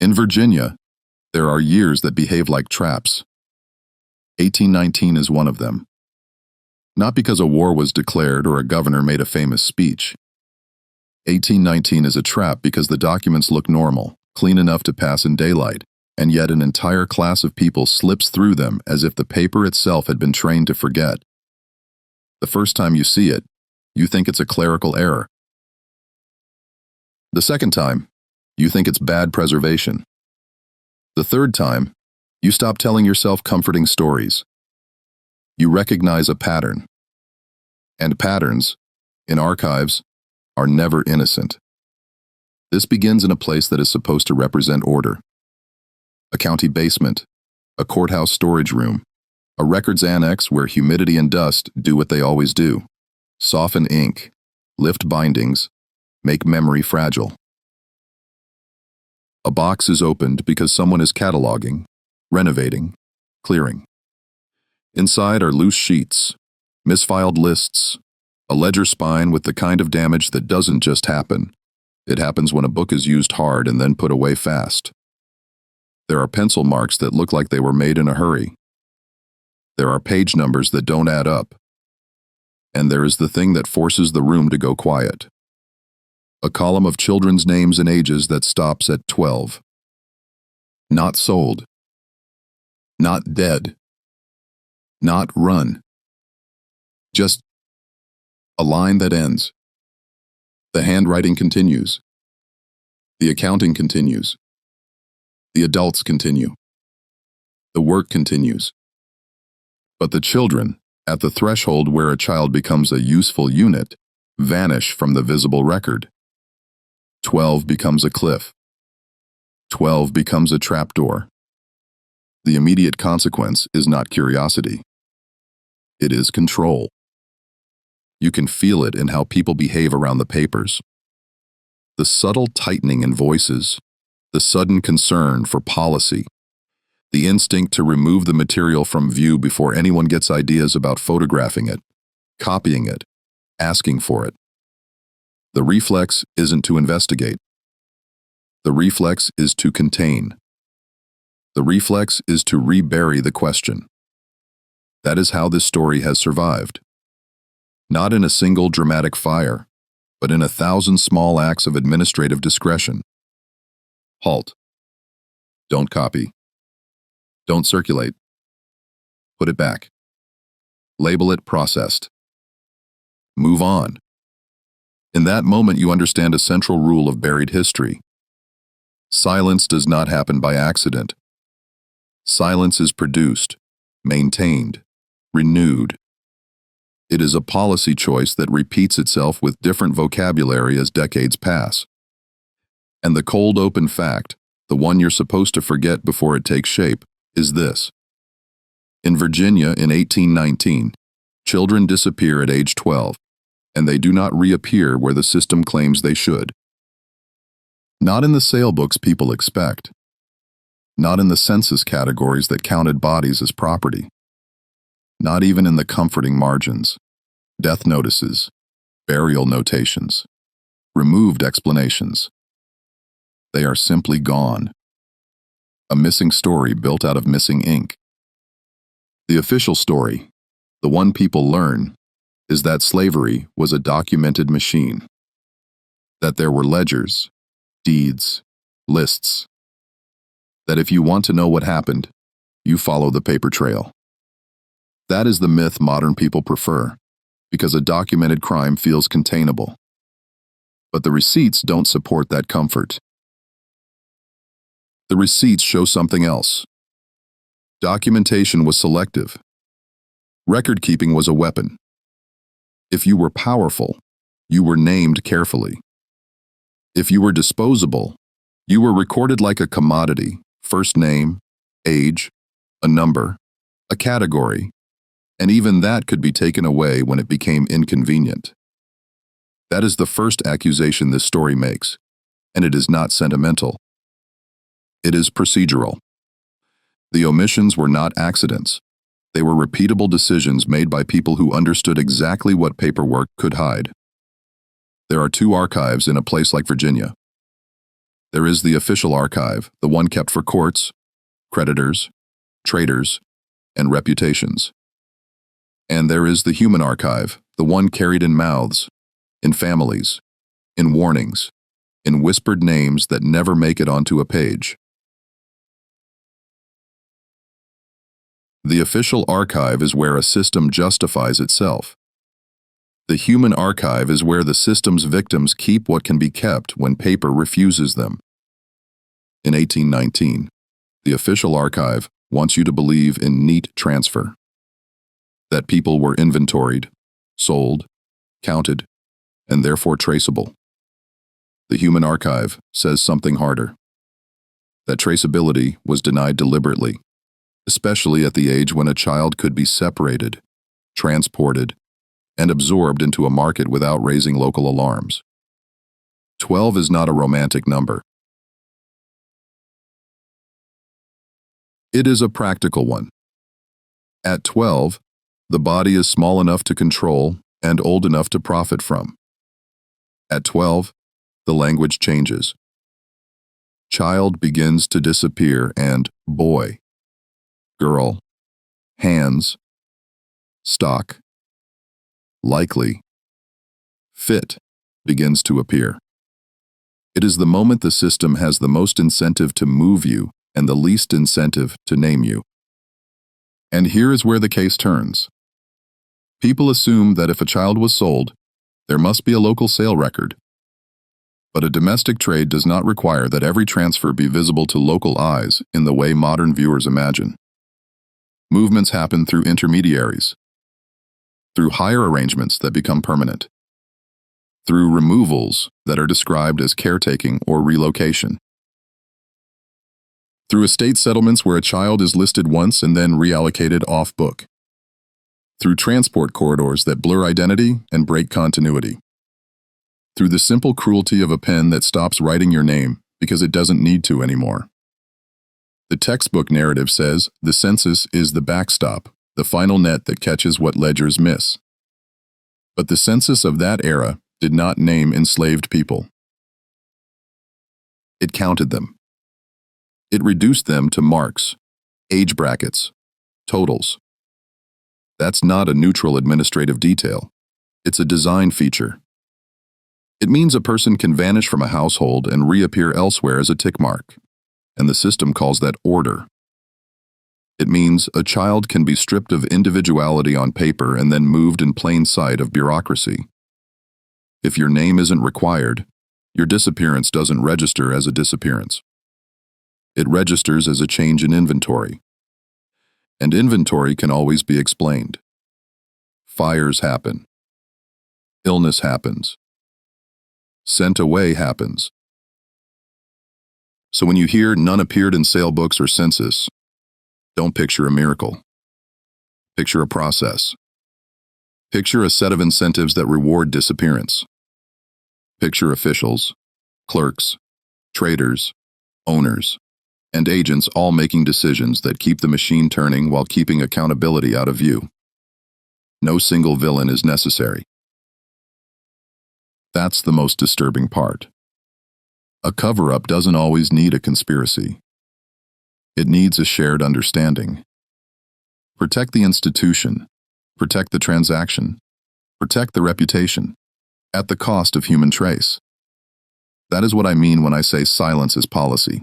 In Virginia, there are years that behave like traps. 1819 is one of them. Not because a war was declared or a governor made a famous speech. 1819 is a trap because the documents look normal, clean enough to pass in daylight, and yet an entire class of people slips through them as if the paper itself had been trained to forget. The first time you see it, you think it's a clerical error. The second time, you think it's bad preservation. The third time, you stop telling yourself comforting stories. You recognize a pattern. And patterns, in archives, are never innocent. This begins in a place that is supposed to represent order. A county basement, a courthouse storage room, a records annex where humidity and dust do what they always do: soften ink, lift bindings, make memory fragile. A box is opened because someone is cataloging, renovating, clearing. Inside are loose sheets, misfiled lists, a ledger spine with the kind of damage that doesn't just happen. It happens when a book is used hard and then put away fast. There are pencil marks that look like they were made in a hurry. There are page numbers that don't add up. And there is the thing that forces the room to go quiet. A column of children's names and ages that stops at 12. Not sold. Not dead. Not run. Just a line that ends. The handwriting continues. The accounting continues. The adults continue. The work continues. But the children, at the threshold where a child becomes a useful unit, vanish from the visible record. 12 becomes a cliff. 12 becomes a trapdoor. The immediate consequence is not curiosity. It is control. You can feel it in how people behave around the papers. The subtle tightening in voices, the sudden concern for policy, the instinct to remove the material from view before anyone gets ideas about photographing it, copying it, asking for it. The reflex isn't to investigate. The reflex is to contain. The reflex is to rebury the question. That is how this story has survived. Not in a single dramatic fire, but in 1,000 small acts of administrative discretion. Halt. Don't copy. Don't circulate. Put it back. Label it processed. Move on. In that moment, you understand a central rule of buried history. Silence does not happen by accident. Silence is produced, maintained, renewed. It is a policy choice that repeats itself with different vocabulary as decades pass. And the cold open fact, the one you're supposed to forget before it takes shape, is this. In Virginia in 1819, children disappear at age 12, and they do not reappear where the system claims they should. Not in the sale books people expect. Not in the census categories that counted bodies as property. Not even in the comforting margins, death notices, burial notations, removed explanations. They are simply gone. A missing story built out of missing ink. The official story, the one people learn, is that slavery was a documented machine. That there were ledgers, deeds, lists. That if you want to know what happened, you follow the paper trail. That is the myth modern people prefer, because a documented crime feels containable. But the receipts don't support that comfort. The receipts show something else. Documentation was selective. Record-keeping was a weapon. If you were powerful, you were named carefully. If you were disposable, you were recorded like a commodity: first name, age, a number, a category, and even that could be taken away when it became inconvenient. That is the first accusation this story makes, and it is not sentimental. It is procedural. The omissions were not accidents. They were repeatable decisions made by people who understood exactly what paperwork could hide. There are 2 archives in a place like Virginia. There is the official archive, the one kept for courts, creditors, traders, and reputations. And there is the human archive, the one carried in mouths, in families, in warnings, in whispered names that never make it onto a page. The official archive is where a system justifies itself. The human archive is where the system's victims keep what can be kept when paper refuses them. In 1819, the official archive wants you to believe in neat transfer, that people were inventoried, sold, counted, and therefore traceable. The human archive says something harder, that traceability was denied deliberately, especially at the age when a child could be separated, transported, and absorbed into a market without raising local alarms. 12 is not a romantic number. It is a practical one. At 12, the body is small enough to control and old enough to profit from. At 12, the language changes. Child begins to disappear and boy, girl, hands, stock, likely, fit begins to appear. It is the moment the system has the most incentive to move you and the least incentive to name you. And here is where the case turns. People assume that if a child was sold, there must be a local sale record. But a domestic trade does not require that every transfer be visible to local eyes in the way modern viewers imagine. Movements happen through intermediaries, through hire arrangements that become permanent, through removals that are described as caretaking or relocation, through estate settlements where a child is listed once and then reallocated off-book, through transport corridors that blur identity and break continuity, through the simple cruelty of a pen that stops writing your name because it doesn't need to anymore. The textbook narrative says the census is the backstop, the final net that catches what ledgers miss. But the census of that era did not name enslaved people. It counted them. It reduced them to marks, age brackets, totals. That's not a neutral administrative detail. It's a design feature. It means a person can vanish from a household and reappear elsewhere as a tick mark, and the system calls that order. It means a child can be stripped of individuality on paper and then moved in plain sight of bureaucracy. If your name isn't required, your disappearance doesn't register as a disappearance. It registers as a change in inventory. And inventory can always be explained. Fires happen. Illness happens. Sent away happens. So when you hear none appeared in sale books or census, don't picture a miracle. Picture a process. Picture a set of incentives that reward disappearance. Picture officials, clerks, traders, owners, and agents all making decisions that keep the machine turning while keeping accountability out of view. No single villain is necessary. That's the most disturbing part. A cover-up doesn't always need a conspiracy. It needs a shared understanding. Protect the institution, protect the transaction, protect the reputation, at the cost of human trace. That is what I mean when I say silence is policy.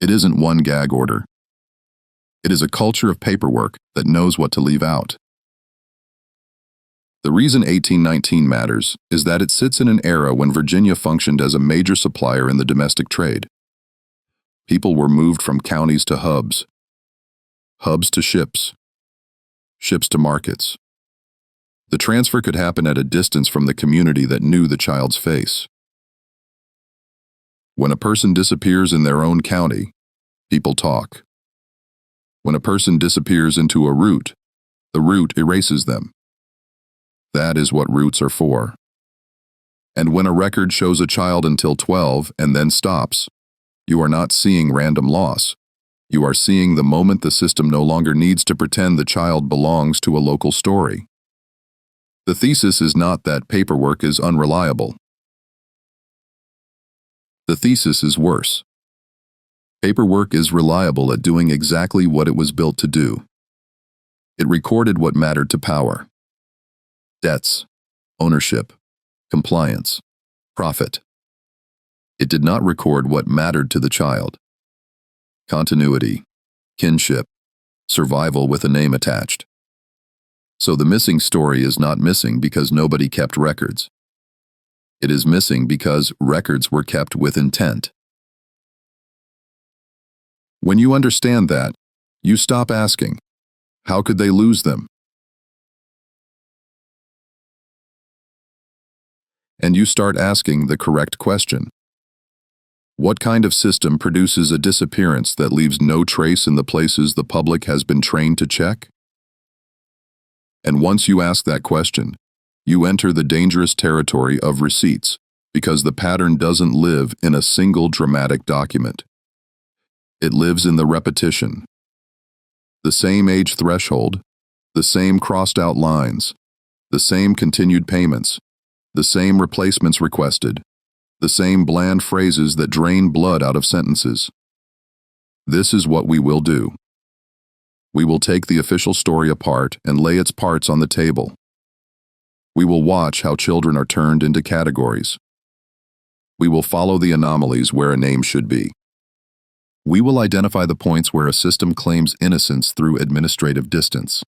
It isn't one gag order. It is a culture of paperwork that knows what to leave out. The reason 1819 matters is that it sits in an era when Virginia functioned as a major supplier in the domestic trade. People were moved from counties to hubs, hubs to ships, ships to markets. The transfer could happen at a distance from the community that knew the child's face. When a person disappears in their own county, people talk. When a person disappears into a route, the route erases them. That is what routes are for. And when a record shows a child until 12 and then stops, you are not seeing random loss. You are seeing the moment the system no longer needs to pretend the child belongs to a local story. The thesis is not that paperwork is unreliable. The thesis is worse. Paperwork is reliable at doing exactly what it was built to do. It recorded what mattered to power: debts, ownership, compliance, profit. It did not record what mattered to the child: continuity, kinship, survival with a name attached. So the missing story is not missing because nobody kept records. It is missing because records were kept with intent. When you understand that, you stop asking, how could they lose them? And you start asking the correct question. What kind of system produces a disappearance that leaves no trace in the places the public has been trained to check? And once you ask that question, you enter the dangerous territory of receipts, because the pattern doesn't live in a single dramatic document. It lives in the repetition. The same age threshold, the same crossed-out lines, the same continued payments, the same replacements requested, the same bland phrases that drain blood out of sentences. This is what we will do. We will take the official story apart and lay its parts on the table. We will watch how children are turned into categories. We will follow the anomalies where a name should be. We will identify the points where a system claims innocence through administrative distance.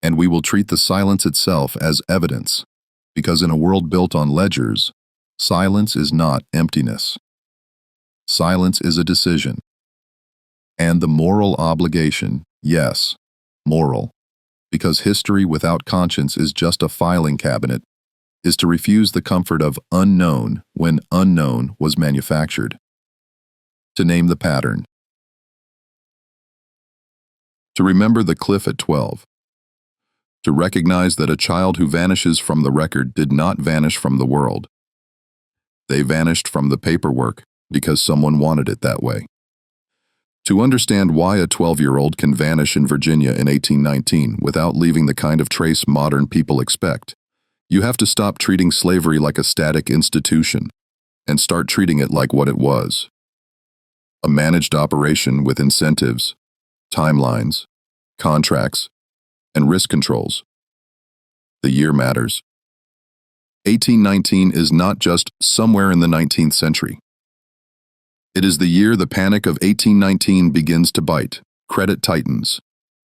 And we will treat the silence itself as evidence, because in a world built on ledgers, silence is not emptiness. Silence is a decision. And the moral obligation, yes, moral, because history without conscience is just a filing cabinet, is to refuse the comfort of unknown when unknown was manufactured. To name the pattern. To remember the cliff at 12. To recognize that a child who vanishes from the record did not vanish from the world. They vanished from the paperwork because someone wanted it that way. To understand why a 12-year-old can vanish in Virginia in 1819 without leaving the kind of trace modern people expect, you have to stop treating slavery like a static institution and start treating it like what it was: a managed operation with incentives, timelines, contracts, and risk controls. The year matters. 1819 is not just somewhere in the 19th century. It is the year the panic of 1819 begins to bite. Credit tightens.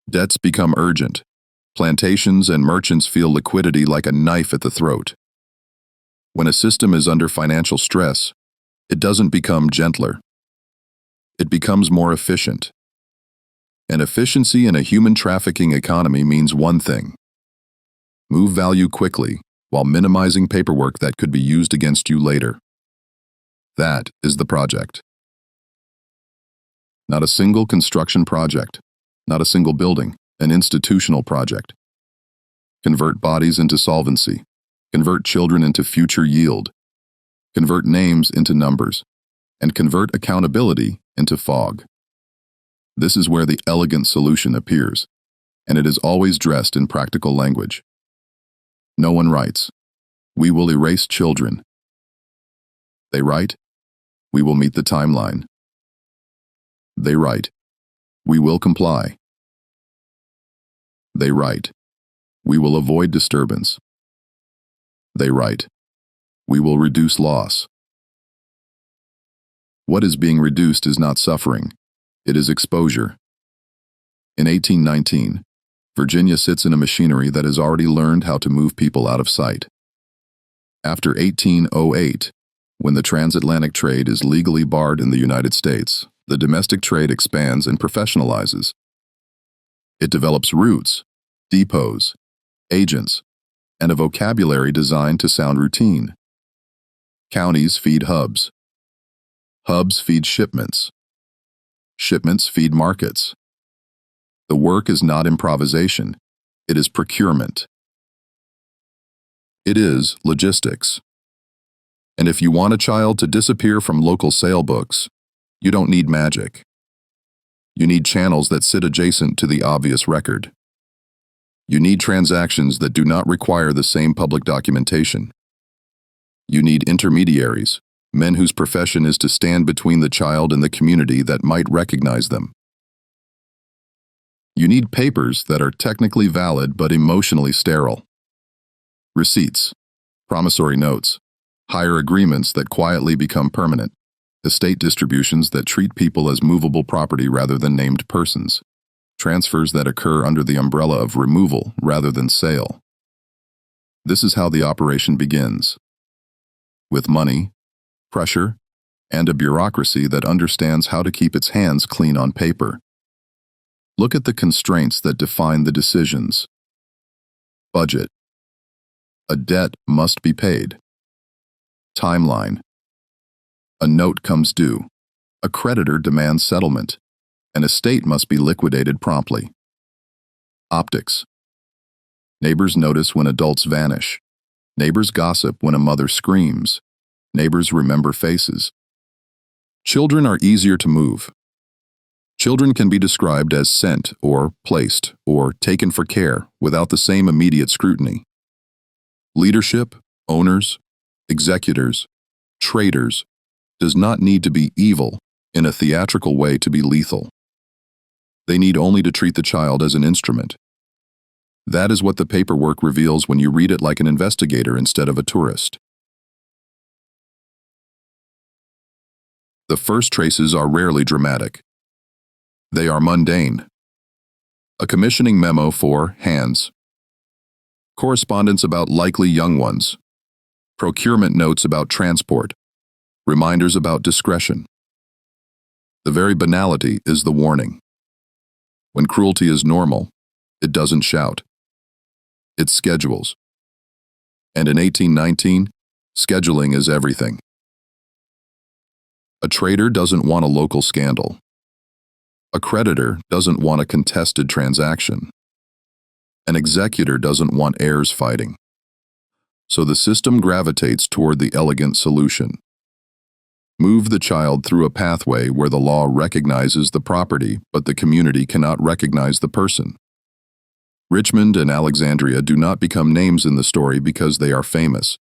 Debts become urgent. Plantations and merchants feel liquidity like a knife at the throat. When a system is under financial stress, it doesn't become gentler. It becomes more efficient. And efficiency in a human trafficking economy means one thing: move value quickly while minimizing paperwork that could be used against you later. That is the project. Not a single construction project, not a single building, an institutional project. Convert bodies into solvency, convert children into future yield, convert names into numbers, and convert accountability into fog. This is where the elegant solution appears, and it is always dressed in practical language. No one writes, "We will erase children." They write, "We will meet the timeline." They write, "We will comply." They write, "We will avoid disturbance." They write, "We will reduce loss." What is being reduced is not suffering, it is exposure. In 1819, Virginia sits in a machinery that has already learned how to move people out of sight. After 1808, when the transatlantic trade is legally barred in the United States, the domestic trade expands and professionalizes. It develops routes, depots, agents, and a vocabulary designed to sound routine. Counties feed hubs. Hubs feed shipments. Shipments feed markets. The work is not improvisation, it is procurement. It is logistics. And if you want a child to disappear from local sale books, you don't need magic. You need channels that sit adjacent to the obvious record. You need transactions that do not require the same public documentation. You need intermediaries, men whose profession is to stand between the child and the community that might recognize them. You need papers that are technically valid but emotionally sterile. Receipts, promissory notes, hire agreements that quietly become permanent, estate distributions that treat people as movable property rather than named persons, transfers that occur under the umbrella of removal rather than sale. This is how the operation begins. With money, pressure, and a bureaucracy that understands how to keep its hands clean on paper. Look at the constraints that define the decisions. Budget. A debt must be paid. Timeline. A note comes due. A creditor demands settlement. An estate must be liquidated promptly. Optics. Neighbors notice when adults vanish. Neighbors gossip when a mother screams. Neighbors remember faces. Children are easier to move. Children can be described as sent or placed or taken for care without the same immediate scrutiny. Leadership, owners, executors, traders, does not need to be evil in a theatrical way to be lethal. They need only to treat the child as an instrument. That is what the paperwork reveals when you read it like an investigator instead of a tourist. The first traces are rarely dramatic. They are mundane. A commissioning memo for hands. Correspondence about likely young ones. Procurement notes about transport. Reminders about discretion. The very banality is the warning. When cruelty is normal, it doesn't shout. It schedules. And in 1819, scheduling is everything. A trader doesn't want a local scandal. A creditor doesn't want a contested transaction. An executor doesn't want heirs fighting. So the system gravitates toward the elegant solution. Move the child through a pathway where the law recognizes the property, but the community cannot recognize the person. Richmond and Alexandria do not become names in the story because they are famous.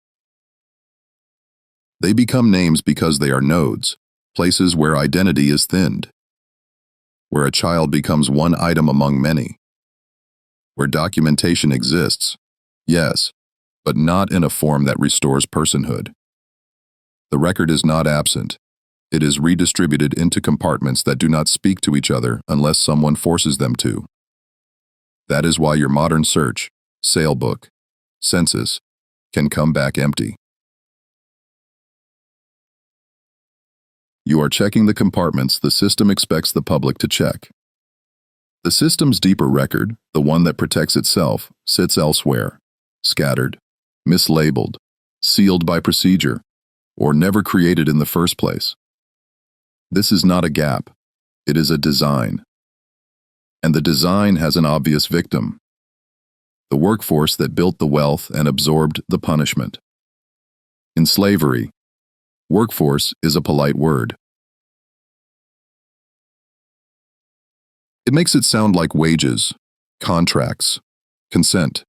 They become names because they are nodes, places where identity is thinned, where a child becomes one item among many, where documentation exists, yes, but not in a form that restores personhood. The record is not absent. It is redistributed into compartments that do not speak to each other unless someone forces them to. That is why your modern search, sale book, census, can come back empty. You are checking the compartments the system expects the public to check. The system's deeper record, the one that protects itself, sits elsewhere, scattered, mislabeled, sealed by procedure, or never created in the first place. This is not a gap, it is a design. And the design has an obvious victim: the workforce that built the wealth and absorbed the punishment. In slavery, workforce is a polite word. It makes it sound like wages, contracts, consent.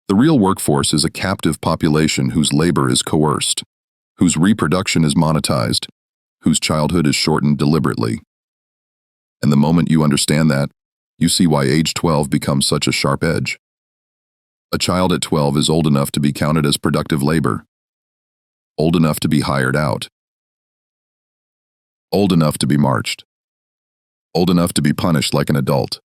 The real workforce is a captive population whose labor is coerced, whose reproduction is monetized, whose childhood is shortened deliberately. And the moment you understand that, you see why age 12 becomes such a sharp edge. A child at 12 is old enough to be counted as productive labor, old enough to be hired out, old enough to be marched, old enough to be punished like an adult,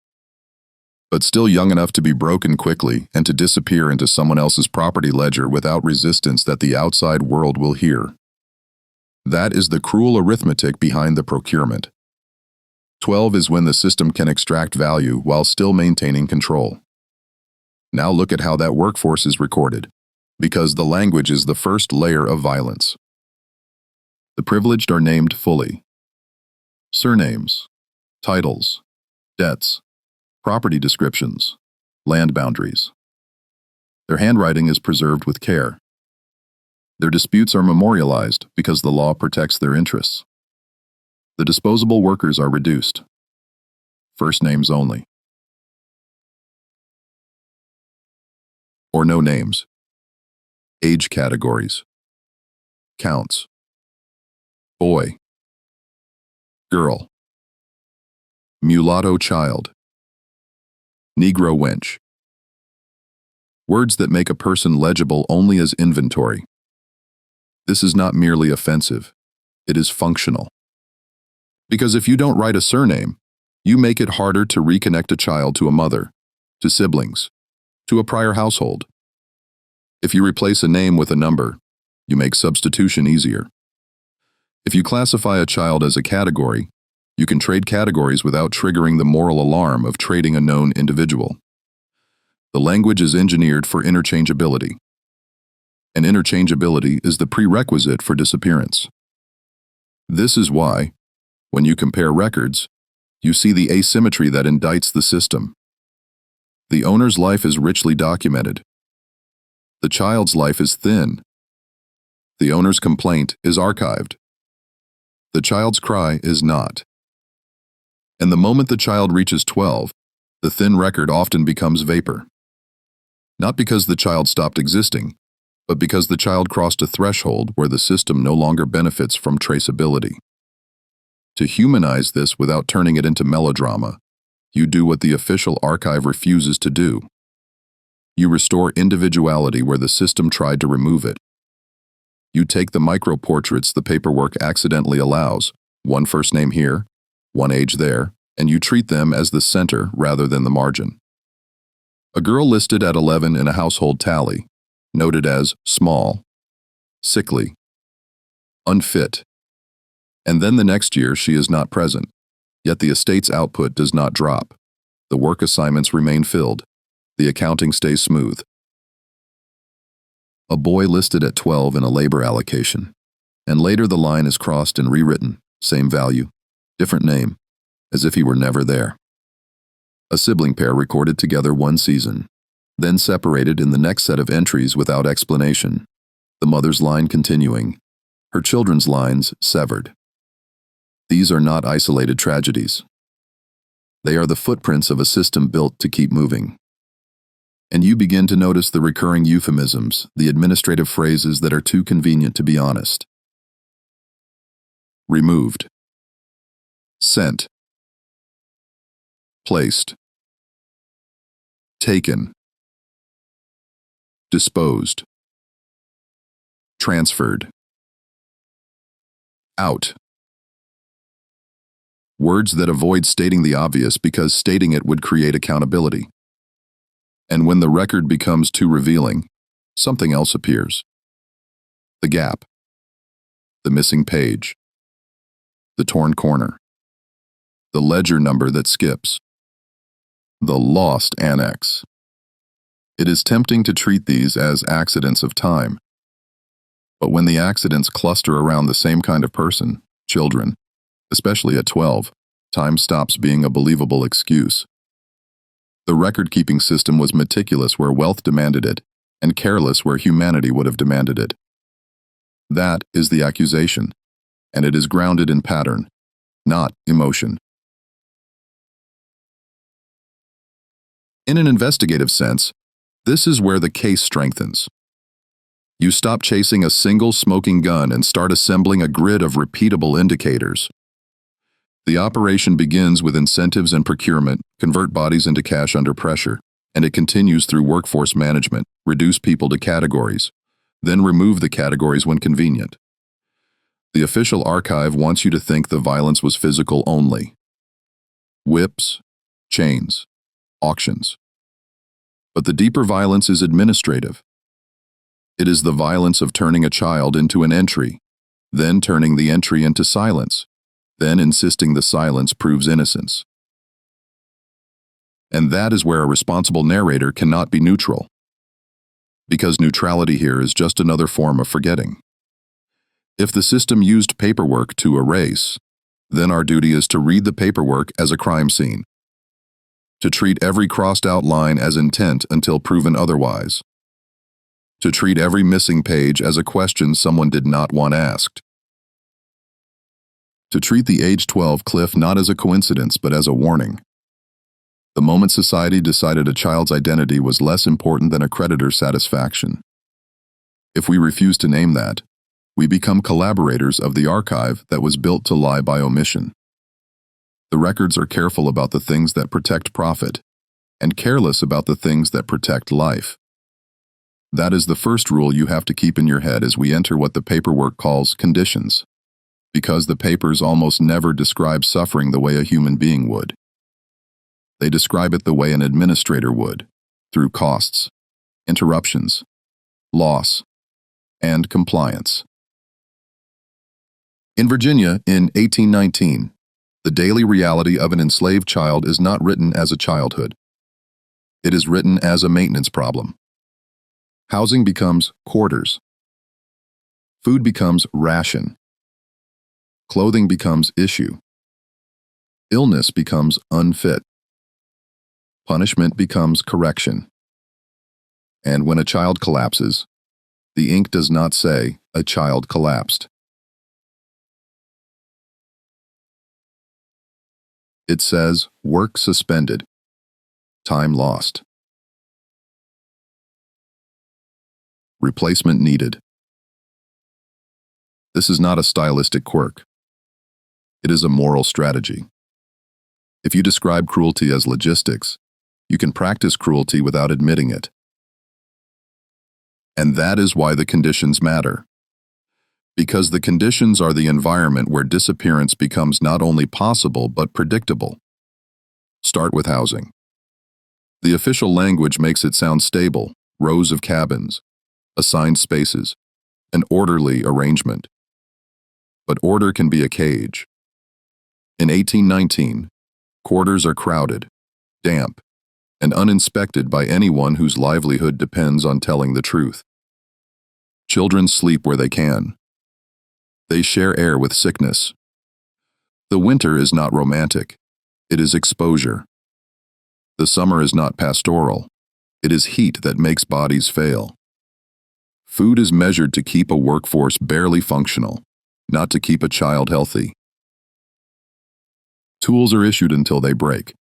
but still young enough to be broken quickly and to disappear into someone else's property ledger without resistance that the outside world will hear. That is the cruel arithmetic behind the procurement. 12 is when the system can extract value while still maintaining control. Now look at how that workforce is recorded, because the language is the first layer of violence. The privileged are named fully. Surnames, titles, debts, property descriptions, land boundaries. Their handwriting is preserved with care. Their disputes are memorialized because the law protects their interests. The disposable workers are reduced. First names only. Or no names. Age categories. Counts. boy, girl, mulatto child, Negro wench. Words that make a person legible only as inventory. This is not merely offensive, it is functional. Because if you don't write a surname, you make it harder to reconnect a child to a mother, to siblings, to a prior household. If you replace a name with a number, you make substitution easier. If you classify a child as a category, you can trade categories without triggering the moral alarm of trading a known individual. The language is engineered for interchangeability, and interchangeability is the prerequisite for disappearance. This is why, when you compare records, you see the asymmetry that indicts the system. The owner's life is richly documented. The child's life is thin. The owner's complaint is archived. The child's cry is not. And the moment the child reaches 12, the thin record often becomes vapor. Not because the child stopped existing, but because the child crossed a threshold where the system no longer benefits from traceability. To humanize this without turning it into melodrama, you do what the official archive refuses to do. You restore individuality where the system tried to remove it. You take the micro-portraits the paperwork accidentally allows, one first name here, one age there, and you treat them as the center rather than the margin. A girl listed at 11 in a household tally, noted as small, sickly, unfit, and then the next year she is not present, yet the estate's output does not drop. The work assignments remain filled. The accounting stays smooth. A boy listed at 12 in a labor allocation, and later the line is crossed and rewritten, same value, different name, as if he were never there. A sibling pair recorded together one season, then separated in the next set of entries without explanation, the mother's line continuing, her children's lines severed. These are not isolated tragedies. They are the footprints of a system built to keep moving. And you begin to notice the recurring euphemisms, the administrative phrases that are too convenient to be honest. Removed. Sent. Placed. Taken. Disposed. Transferred. Out. Words that avoid stating the obvious because stating it would create accountability. And when the record becomes too revealing, something else appears. The gap. The missing page. The torn corner. The ledger number that skips. The lost annex. It is tempting to treat these as accidents of time. But when the accidents cluster around the same kind of person, children, especially at 12, time stops being a believable excuse. The record-keeping system was meticulous where wealth demanded it, and careless where humanity would have demanded it. That is the accusation, and it is grounded in pattern, not emotion. In an investigative sense, this is where the case strengthens. You stop chasing a single smoking gun and start assembling a grid of repeatable indicators. The operation begins with incentives and procurement, convert bodies into cash under pressure, and it continues through workforce management, reduce people to categories, then remove the categories when convenient. The official archive wants you to think the violence was physical only. Whips, chains, auctions. But the deeper violence is administrative. It is the violence of turning a child into an entry, then turning the entry into silence, then insisting the silence proves innocence. And that is where a responsible narrator cannot be neutral. Because neutrality here is just another form of forgetting. If the system used paperwork to erase, then our duty is to read the paperwork as a crime scene. To treat every crossed-out line as intent until proven otherwise. To treat every missing page as a question someone did not want asked. To treat the age 12 cliff not as a coincidence but as a warning. The moment society decided a child's identity was less important than a creditor's satisfaction. If we refuse to name that, We become collaborators of the archive that was built to lie by omission. The records are careful about the things that protect profit, and careless about the things that protect life. That is the first rule you have to keep in your head as we enter what the paperwork calls conditions, because the papers almost never describe suffering the way a human being would. They describe it the way an administrator would, through costs, interruptions, loss, and compliance. In Virginia, in 1819, the daily reality of an enslaved child is not written as a childhood. It is written as a maintenance problem. Housing becomes quarters. Food becomes ration. Clothing becomes issue. Illness becomes unfit. Punishment becomes correction. And when a child collapses, the ink does not say, "A child collapsed." It says, "Work suspended. Time lost. Replacement needed." This is not a stylistic quirk. It is a moral strategy. If you describe cruelty as logistics, you can practice cruelty without admitting it. And that is why the conditions matter. Because the conditions are the environment where disappearance becomes not only possible but predictable. Start with housing. The official language makes it sound stable: rows of cabins, assigned spaces, an orderly arrangement. But order can be a cage. In 1819, quarters are crowded, damp, and uninspected by anyone whose livelihood depends on telling the truth. Children sleep where they can. They share air with sickness. The winter is not romantic. It is exposure. The summer is not pastoral. It is heat that makes bodies fail. Food is measured to keep a workforce barely functional, not to keep a child healthy. Tools are issued until they break.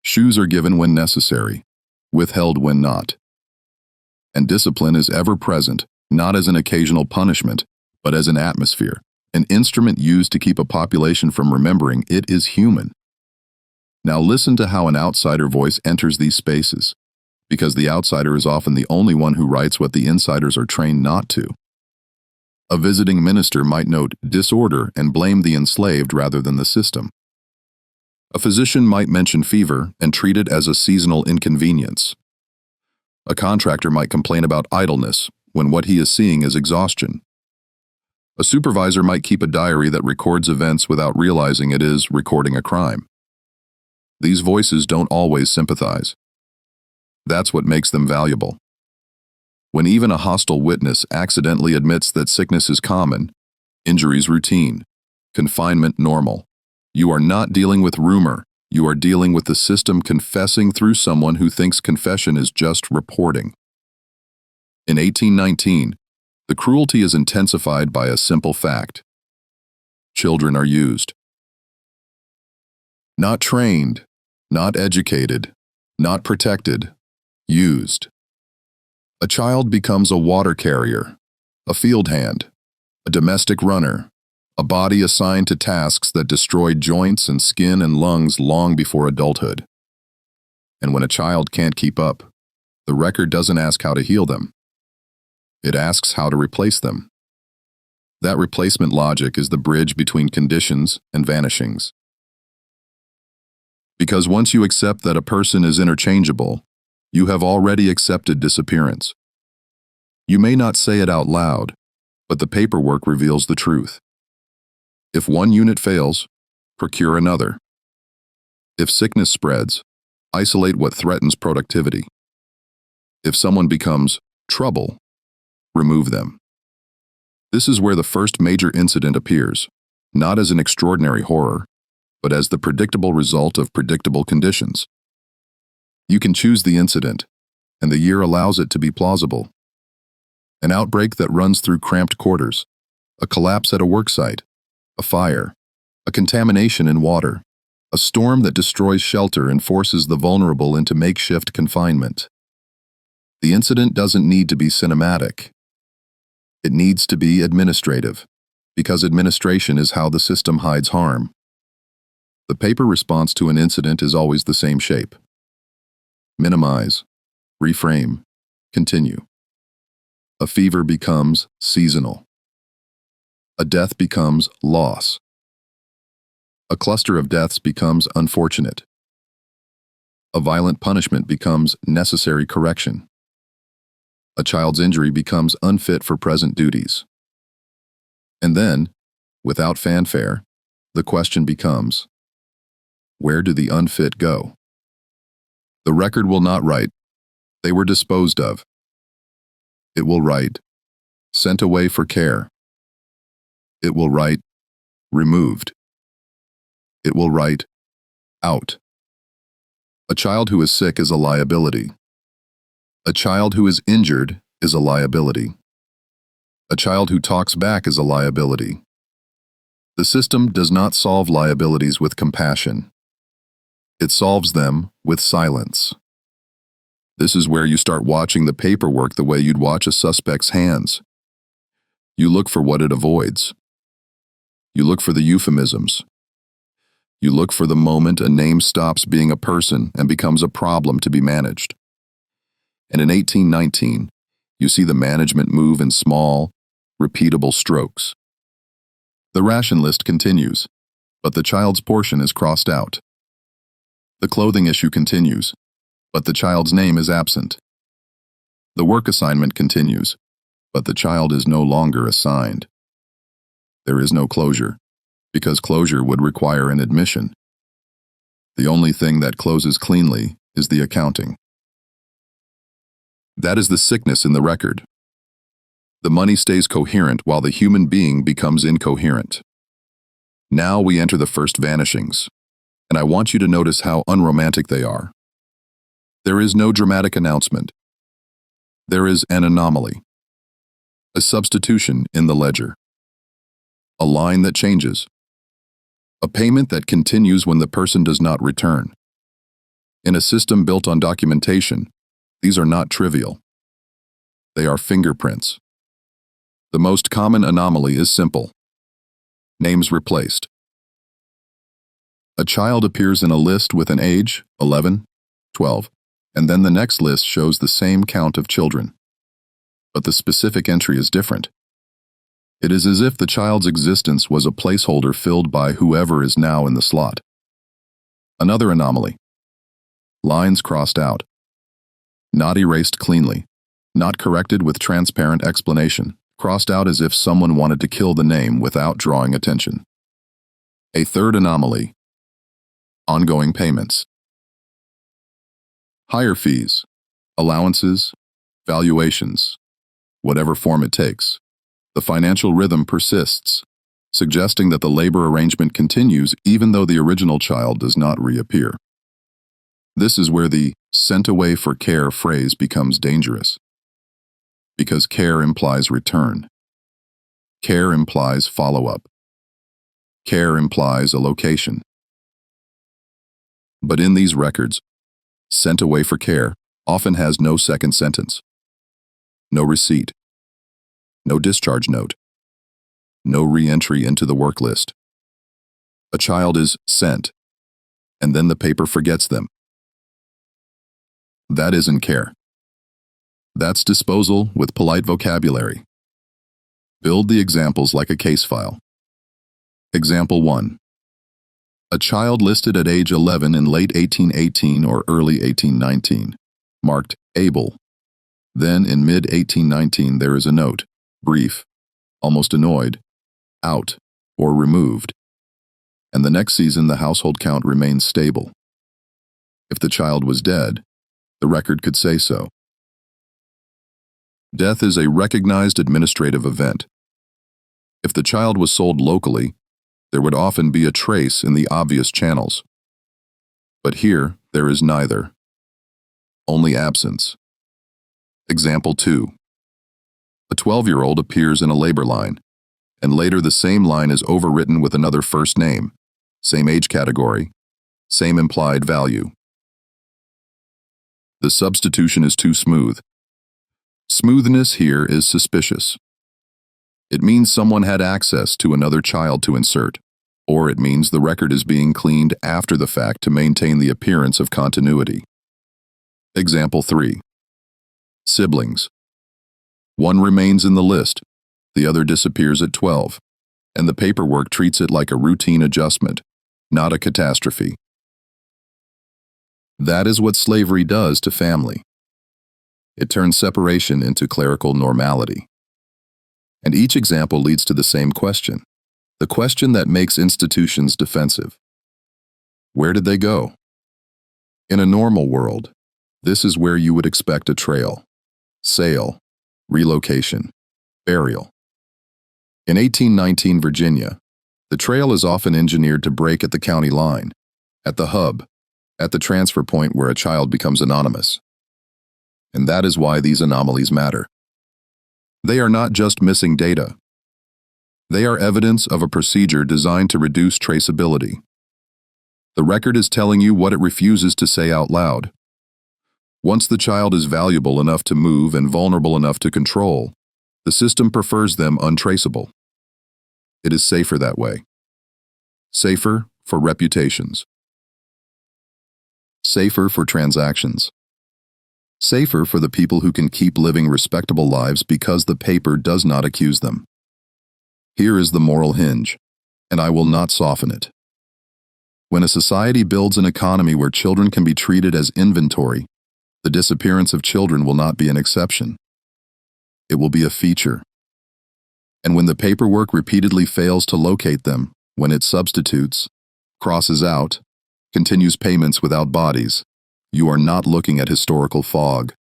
Shoes are given when necessary, withheld when not. And discipline is ever present, not as an occasional punishment, but as an atmosphere, an instrument used to keep a population from remembering it is human. Now listen to how an outsider voice enters these spaces, because the outsider is often the only one who writes what the insiders are trained not to. A visiting minister might note disorder and blame the enslaved rather than the system. A physician might mention fever and treat it as a seasonal inconvenience. A contractor might complain about idleness when what he is seeing is exhaustion. A supervisor might keep a diary that records events without realizing it is recording a crime. These voices don't always sympathize. That's what makes them valuable. When even a hostile witness accidentally admits that sickness is common, injuries routine, confinement normal, you are not dealing with rumor, you are dealing with the system confessing through someone who thinks confession is just reporting. In 1819, the cruelty is intensified by a simple fact. Children are used. Not trained, not educated, not protected, used. A child becomes a water carrier, a field hand, a domestic runner, a body assigned to tasks that destroy joints and skin and lungs long before adulthood. And when a child can't keep up, the record doesn't ask how to heal them. It asks how to replace them. That replacement logic is the bridge between conditions and vanishings. Because once you accept that a person is interchangeable, you have already accepted disappearance. You may not say it out loud, but the paperwork reveals the truth. If one unit fails, procure another. If sickness spreads, isolate what threatens productivity. If someone becomes trouble, remove them. This is where the first major incident appears, not as an extraordinary horror, but as the predictable result of predictable conditions. You can choose the incident, and the year allows it to be plausible. An outbreak that runs through cramped quarters, a collapse at a worksite, a fire, a contamination in water, a storm that destroys shelter and forces the vulnerable into makeshift confinement. The incident doesn't need to be cinematic. It needs to be administrative, because administration is how the system hides harm. The paper response to an incident is always the same shape. Minimize, reframe, continue. A fever becomes seasonal. A death becomes loss. A cluster of deaths becomes unfortunate. A violent punishment becomes necessary correction. A child's injury becomes unfit for present duties. And then, without fanfare, the question becomes, where do the unfit go? The record will not write, they were disposed of. It will write, sent away for care. It will write, removed. It will write, out. A child who is sick is a liability. A child who is injured is a liability. A child who talks back is a liability. The system does not solve liabilities with compassion. It solves them with silence. This is where you start watching the paperwork the way you'd watch a suspect's hands. You look for what it avoids. You look for the euphemisms. You look for the moment a name stops being a person and becomes a problem to be managed. And in 1819, you see the management move in small, repeatable strokes. The ration list continues, but the child's portion is crossed out. The clothing issue continues, but the child's name is absent. The work assignment continues, but the child is no longer assigned. There is no closure, because closure would require an admission. The only thing that closes cleanly is the accounting. That is the sickness in the record. The money stays coherent while the human being becomes incoherent. Now we enter the first vanishings, and I want you to notice how unromantic they are. There is no dramatic announcement. There is an anomaly, a substitution in the ledger, a line that changes, a payment that continues when the person does not return. In a system built on documentation, these are not trivial. They are fingerprints. The most common anomaly is simple. Names replaced. A child appears in a list with an age, 11, 12, and then the next list shows the same count of children. But the specific entry is different. It is as if the child's existence was a placeholder filled by whoever is now in the slot. Another anomaly. Lines crossed out. Not erased cleanly. Not corrected with transparent explanation. Crossed out as if someone wanted to kill the name without drawing attention. A third anomaly. Ongoing payments. Higher fees, allowances, valuations, whatever form it takes. The financial rhythm persists, suggesting that the labor arrangement continues even though the original child does not reappear. This is where the sent away for care phrase becomes dangerous. Because care implies return. Care implies follow-up. Care implies a location. But in these records, sent away for care often has no second sentence, no receipt, no discharge note, no re-entry into the work list. A child is sent, and then the paper forgets them. That isn't care. That's disposal with polite vocabulary. Build the examples like a case file. Example 1. A child listed at age 11 in late 1818 or early 1819, marked able. Then in mid-1819 there is a note, brief, almost annoyed, out, or removed. And the next season the household count remains stable. If the child was dead, the record could say so. Death is a recognized administrative event. If the child was sold locally, there would often be a trace in the obvious channels. But here, there is neither. Only absence. Example 2. A 12-year-old appears in a labor line, and later the same line is overwritten with another first name, same age category, same implied value. The substitution is too smooth. Smoothness here is suspicious. It means someone had access to another child to insert, or it means the record is being cleaned after the fact to maintain the appearance of continuity. Example 3. Siblings. One remains in the list, the other disappears at 12, and the paperwork treats it like a routine adjustment, not a catastrophe. That is what slavery does to family. It turns separation into clerical normality. And each example leads to the same question, the question that makes institutions defensive. Where did they go? In a normal world, this is where you would expect a trail, sale, relocation, burial. In 1819 Virginia, the trail is often engineered to break at the county line, at the hub, at the transfer point where a child becomes anonymous. And that is why these anomalies matter. They are not just missing data. They are evidence of a procedure designed to reduce traceability. The record is telling you what it refuses to say out loud. Once the child is valuable enough to move and vulnerable enough to control, the system prefers them untraceable. It is safer that way. Safer for reputations. Safer for transactions. Safer for the people who can keep living respectable lives because the paper does not accuse them. Here is the moral hinge, and I will not soften it. When a society builds an economy where children can be treated as inventory, the disappearance of children will not be an exception. It will be a feature. And when the paperwork repeatedly fails to locate them, when it substitutes, crosses out, continues payments without bodies, you are not looking at historical fog.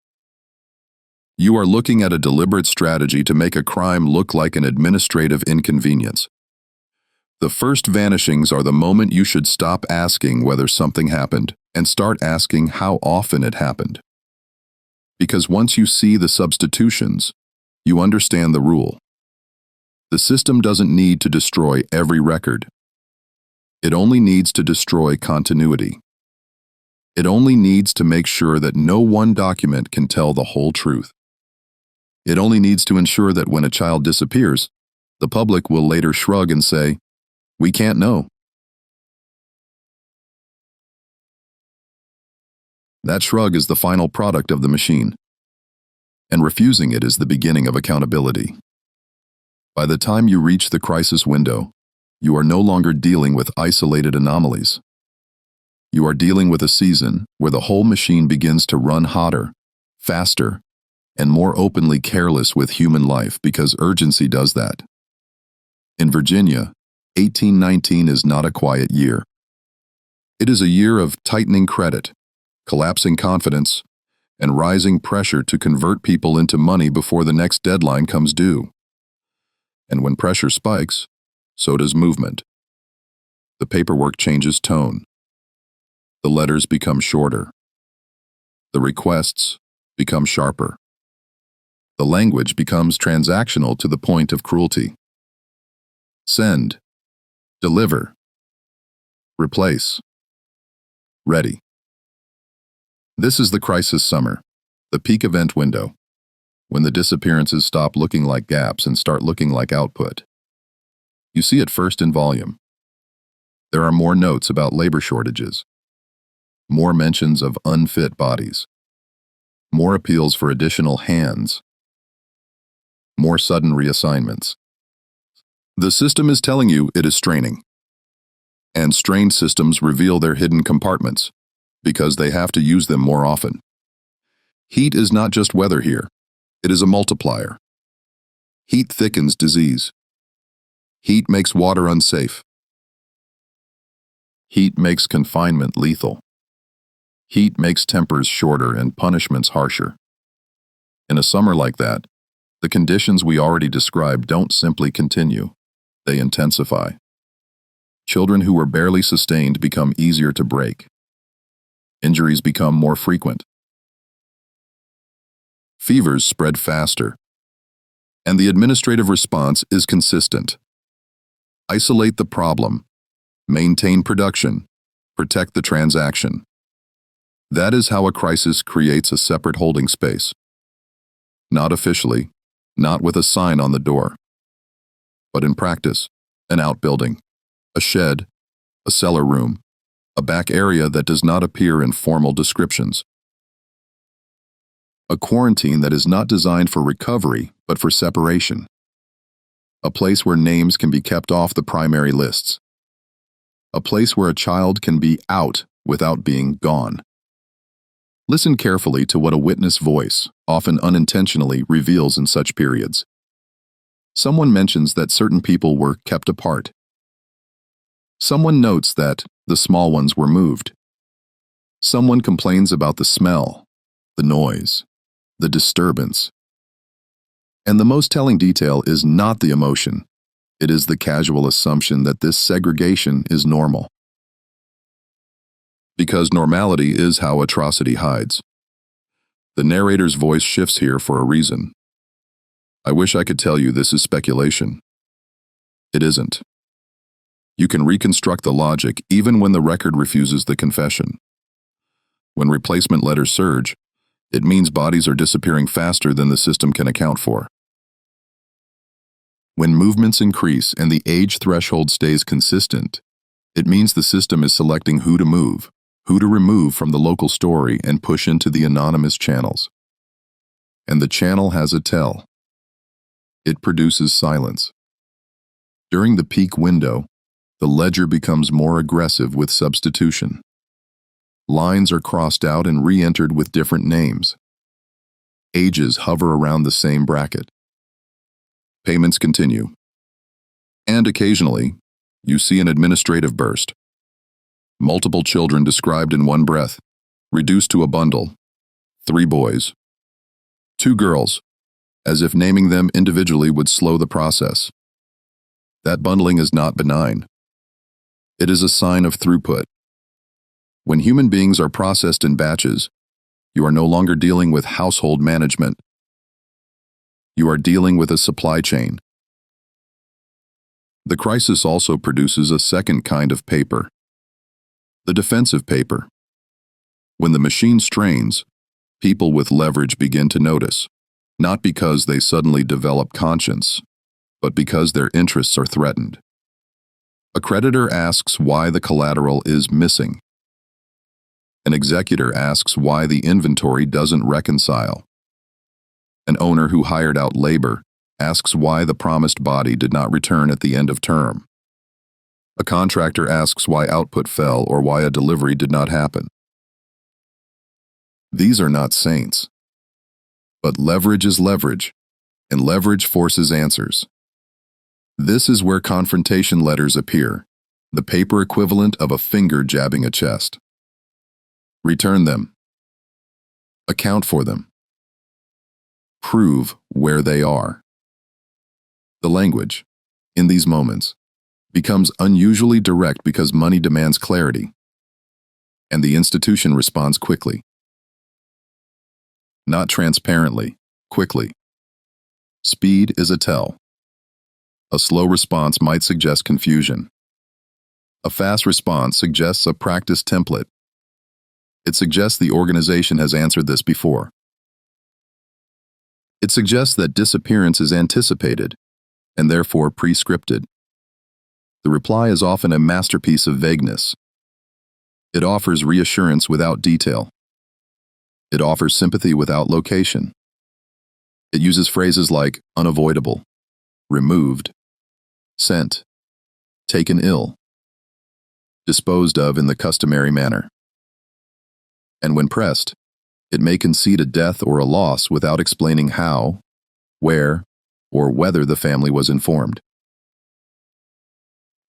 You are looking at a deliberate strategy to make a crime look like an administrative inconvenience. The first vanishings are the moment you should stop asking whether something happened and start asking how often it happened. Because once you see the substitutions, you understand the rule. The system doesn't need to destroy every record. It only needs to destroy continuity. It only needs to make sure that no one document can tell the whole truth. It only needs to ensure that when a child disappears, the public will later shrug and say, "We can't know." That shrug is the final product of the machine, and refusing it is the beginning of accountability. By the time you reach the crisis window, you are no longer dealing with isolated anomalies. You are dealing with a season where the whole machine begins to run hotter, faster, and more openly careless with human life because urgency does that. In Virginia, 1819 is not a quiet year. It is a year of tightening credit, collapsing confidence, and rising pressure to convert people into money before the next deadline comes due. And when pressure spikes, so does movement. The paperwork changes tone. The letters become shorter. The requests become sharper. The language becomes transactional to the point of cruelty. Send, deliver, replace, ready. This is the crisis summer, the peak event window, when the disappearances stop looking like gaps and start looking like output. You see it first in volume. There are more notes about labor shortages, more mentions of unfit bodies, more appeals for additional hands, more sudden reassignments. The system is telling you it is straining. And strained systems reveal their hidden compartments, because they have to use them more often. Heat is not just weather here. It is a multiplier. Heat thickens disease. Heat makes water unsafe. Heat makes confinement lethal. Heat makes tempers shorter and punishments harsher. In a summer like that, the conditions we already described don't simply continue, they intensify. Children who were barely sustained become easier to break. Injuries become more frequent. Fevers spread faster. And the administrative response is consistent. Isolate the problem. Maintain production. Protect the transaction. That is how a crisis creates a separate holding space. Not officially, not with a sign on the door, but in practice, an outbuilding, a shed, a cellar room, a back area that does not appear in formal descriptions. A quarantine that is not designed for recovery, but for separation. A place where names can be kept off the primary lists. A place where a child can be out without being gone. Listen carefully to what a witness voice, often unintentionally, reveals in such periods. Someone mentions that certain people were kept apart. Someone notes that the small ones were moved. Someone complains about the smell, the noise, the disturbance. And the most telling detail is not the emotion. It is the casual assumption that this segregation is normal. Because normality is how atrocity hides. The narrator's voice shifts here for a reason. I wish I could tell you this is speculation. It isn't. You can reconstruct the logic even when the record refuses the confession. When replacement letters surge, it means bodies are disappearing faster than the system can account for. When movements increase and the age threshold stays consistent, it means the system is selecting who to move, who to remove from the local story and push into the anonymous channels. And the channel has a tell. It produces silence. During the peak window, the ledger becomes more aggressive with substitution. Lines are crossed out and re-entered with different names. Ages hover around the same bracket. Payments continue. And occasionally, you see an administrative burst. Multiple children described in one breath, reduced to a bundle. 3 boys. 2 girls, as if naming them individually would slow the process. That bundling is not benign. It is a sign of throughput. When human beings are processed in batches, you are no longer dealing with household management. You are dealing with a supply chain. The crisis also produces a second kind of paper. The defensive paper. When the machine strains, people with leverage begin to notice, not because they suddenly develop conscience, but because their interests are threatened. A creditor asks why the collateral is missing. An executor asks why the inventory doesn't reconcile. An owner who hired out labor asks why the promised body did not return at the end of term. A contractor asks why output fell or why a delivery did not happen. These are not saints. But leverage is leverage, and leverage forces answers. This is where confrontation letters appear, the paper equivalent of a finger jabbing a chest. Return them. Account for them. Prove where they are. The language, in these moments, becomes unusually direct because money demands clarity, and the institution responds quickly. Not transparently, quickly. Speed is a tell. A slow response might suggest confusion. A fast response suggests a practice template. It suggests the organization has answered this before. It suggests that disappearance is anticipated, and therefore pre-scripted. The reply is often a masterpiece of vagueness. It offers reassurance without detail. It offers sympathy without location. It uses phrases like unavoidable, removed, sent, taken ill, disposed of in the customary manner. And when pressed, it may concede a death or a loss without explaining how, where, or whether the family was informed.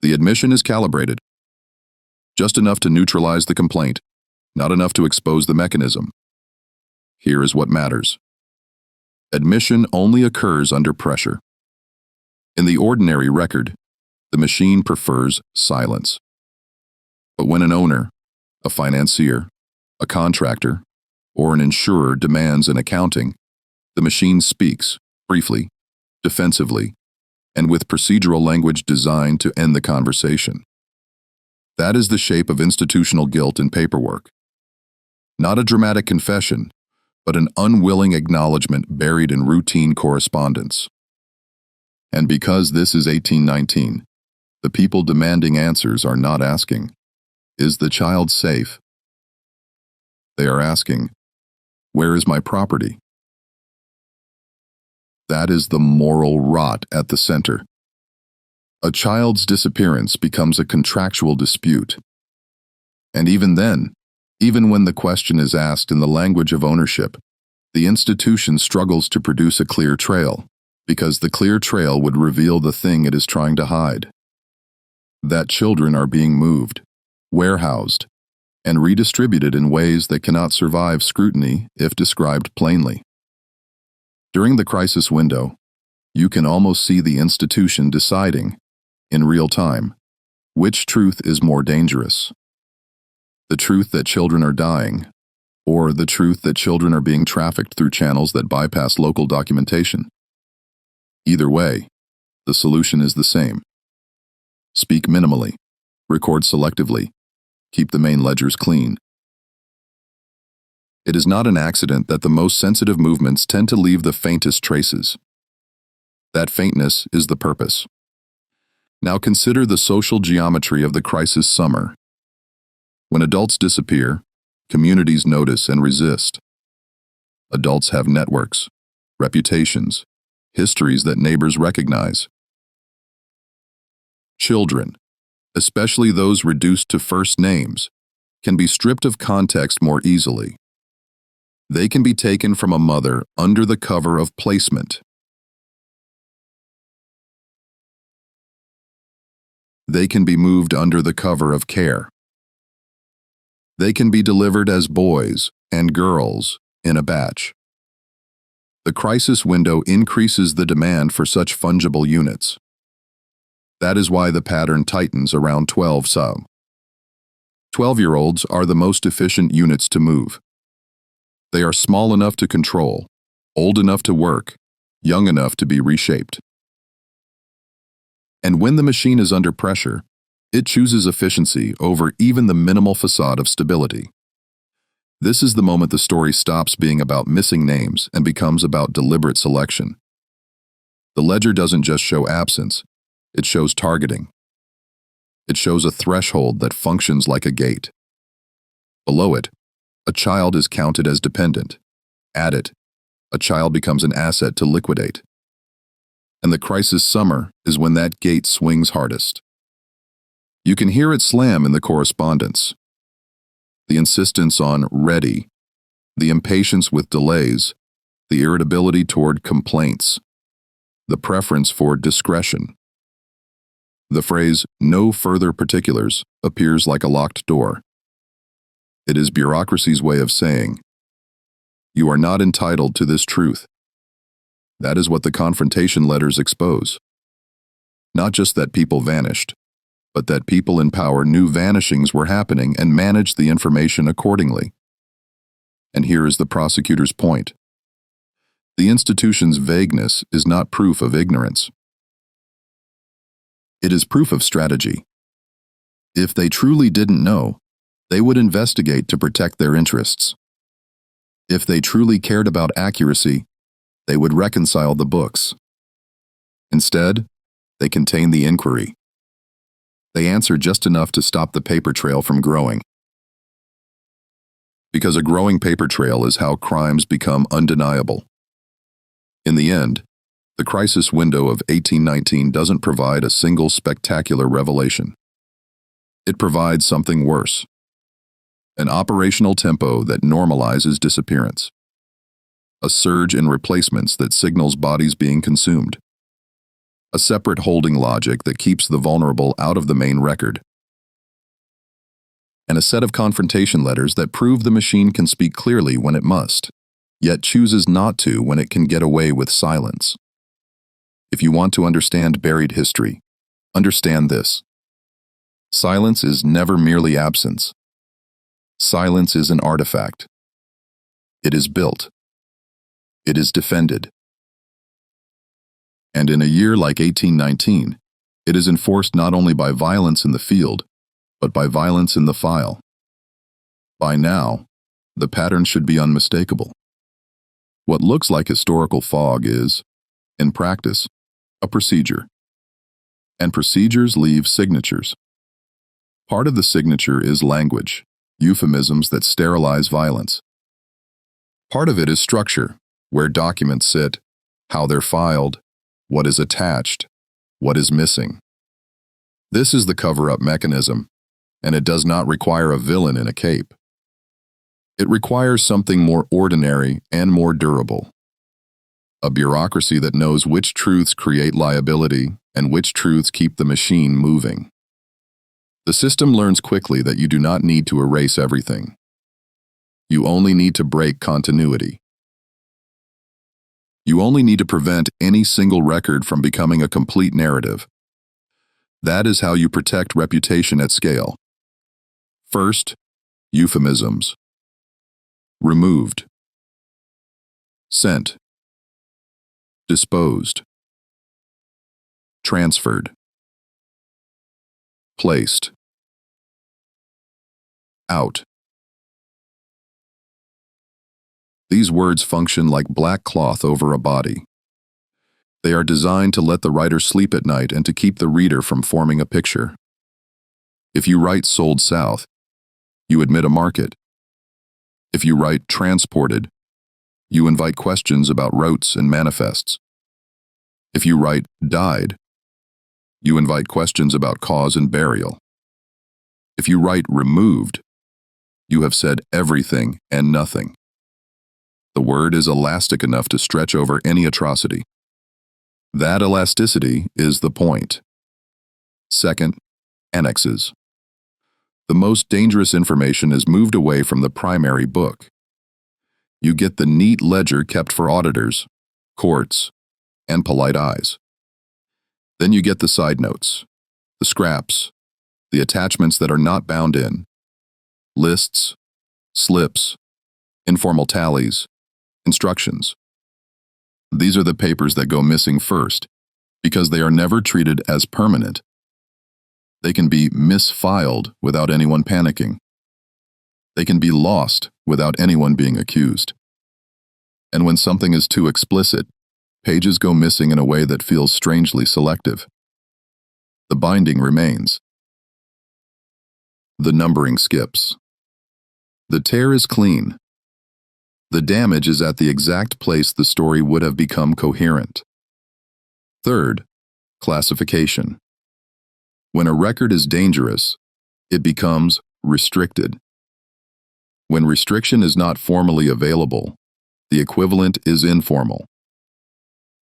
The admission is calibrated. Just enough to neutralize the complaint, not enough to expose the mechanism. Here is what matters. Admission only occurs under pressure. In the ordinary record, the machine prefers silence. But when an owner, a financier, a contractor, or an insurer demands an accounting, the machine speaks, briefly, defensively, and with procedural language designed to end the conversation. That is the shape of institutional guilt in paperwork. Not a dramatic confession, but an unwilling acknowledgement buried in routine correspondence. And because this is 1819, the people demanding answers are not asking, "Is the child safe?" They are asking, "Where is my property?" That is the moral rot at the center. A child's disappearance becomes a contractual dispute. And even then, even when the question is asked in the language of ownership, the institution struggles to produce a clear trail, because the clear trail would reveal the thing it is trying to hide. That children are being moved, warehoused, and redistributed in ways that cannot survive scrutiny if described plainly. During the crisis window, you can almost see the institution deciding, in real time, which truth is more dangerous. The truth that children are dying, or the truth that children are being trafficked through channels that bypass local documentation. Either way, the solution is the same. Speak minimally, record selectively, keep the main ledgers clean. It is not an accident that the most sensitive movements tend to leave the faintest traces. That faintness is the purpose. Now consider the social geometry of the crisis summer. When adults disappear, communities notice and resist. Adults have networks, reputations, histories that neighbors recognize. Children, especially those reduced to first names, can be stripped of context more easily. They can be taken from a mother under the cover of placement. They can be moved under the cover of care. They can be delivered as boys and girls in a batch. The crisis window increases the demand for such fungible units. That is why the pattern tightens around 12 sub. 12-year-olds are the most efficient units to move. They are small enough to control, old enough to work, young enough to be reshaped. And when the machine is under pressure, it chooses efficiency over even the minimal facade of stability. This is the moment the story stops being about missing names and becomes about deliberate selection. The ledger doesn't just show absence, it shows targeting. It shows a threshold that functions like a gate. Below it, a child is counted as dependent. At it, a child becomes an asset to liquidate. And the crisis summer is when that gate swings hardest. You can hear it slam in the correspondence. The insistence on ready, the impatience with delays, the irritability toward complaints, the preference for discretion. The phrase, "no further particulars," appears like a locked door. It is bureaucracy's way of saying, "You are not entitled to this truth." That is what the confrontation letters expose. Not just that people vanished, but that people in power knew vanishings were happening and managed the information accordingly. And here is the prosecutor's point. The institution's vagueness is not proof of ignorance. It is proof of strategy. If they truly didn't know, they would investigate to protect their interests. If they truly cared about accuracy, they would reconcile the books. Instead, they contain the inquiry. They answer just enough to stop the paper trail from growing. Because a growing paper trail is how crimes become undeniable. In the end, the crisis window of 1819 doesn't provide a single spectacular revelation. It provides something worse. An operational tempo that normalizes disappearance. A surge in replacements that signals bodies being consumed. A separate holding logic that keeps the vulnerable out of the main record. And a set of confrontation letters that prove the machine can speak clearly when it must, yet chooses not to when it can get away with silence. If you want to understand buried history, understand this. Silence is never merely absence. Silence is an artifact. It is built. It is defended. And in a year like 1819, it is enforced not only by violence in the field, but by violence in the file. By now, the pattern should be unmistakable. What looks like historical fog is, in practice, A procedure. And procedures leave signatures. Part of the signature is language, euphemisms that sterilize violence. Part of it is structure, where documents sit, how they're filed, what is attached, what is missing. This is the cover-up mechanism, and it does not require a villain in a cape. It requires something more ordinary and more durable. A bureaucracy that knows which truths create liability and which truths keep the machine moving. The system learns quickly that you do not need to erase everything. You only need to break continuity. You only need to prevent any single record from becoming a complete narrative. That is how you protect reputation at scale. First, euphemisms. Removed. Sent. Disposed. Transferred. Placed. Out. These words function like black cloth over a body. They are designed to let the writer sleep at night and to keep the reader from forming a picture. If you write sold south, you admit a market. If you write transported, you invite questions about routes and manifests. If you write died, you invite questions about cause and burial. If you write removed, you have said everything and nothing. The word is elastic enough to stretch over any atrocity. That elasticity is the point. Second, annexes. The most dangerous information is moved away from the primary book. You get the neat ledger kept for auditors, courts, and polite eyes. Then you get the side notes, the scraps, the attachments that are not bound in, lists, slips, informal tallies, instructions. These are the papers that go missing first, because they are never treated as permanent. They can be misfiled without anyone panicking. They can be lost without anyone being accused. And when something is too explicit, pages go missing in a way that feels strangely selective. The binding remains. The numbering skips. The tear is clean. The damage is at the exact place the story would have become coherent. Third, classification. When a record is dangerous, it becomes restricted. When restriction is not formally available, the equivalent is informal.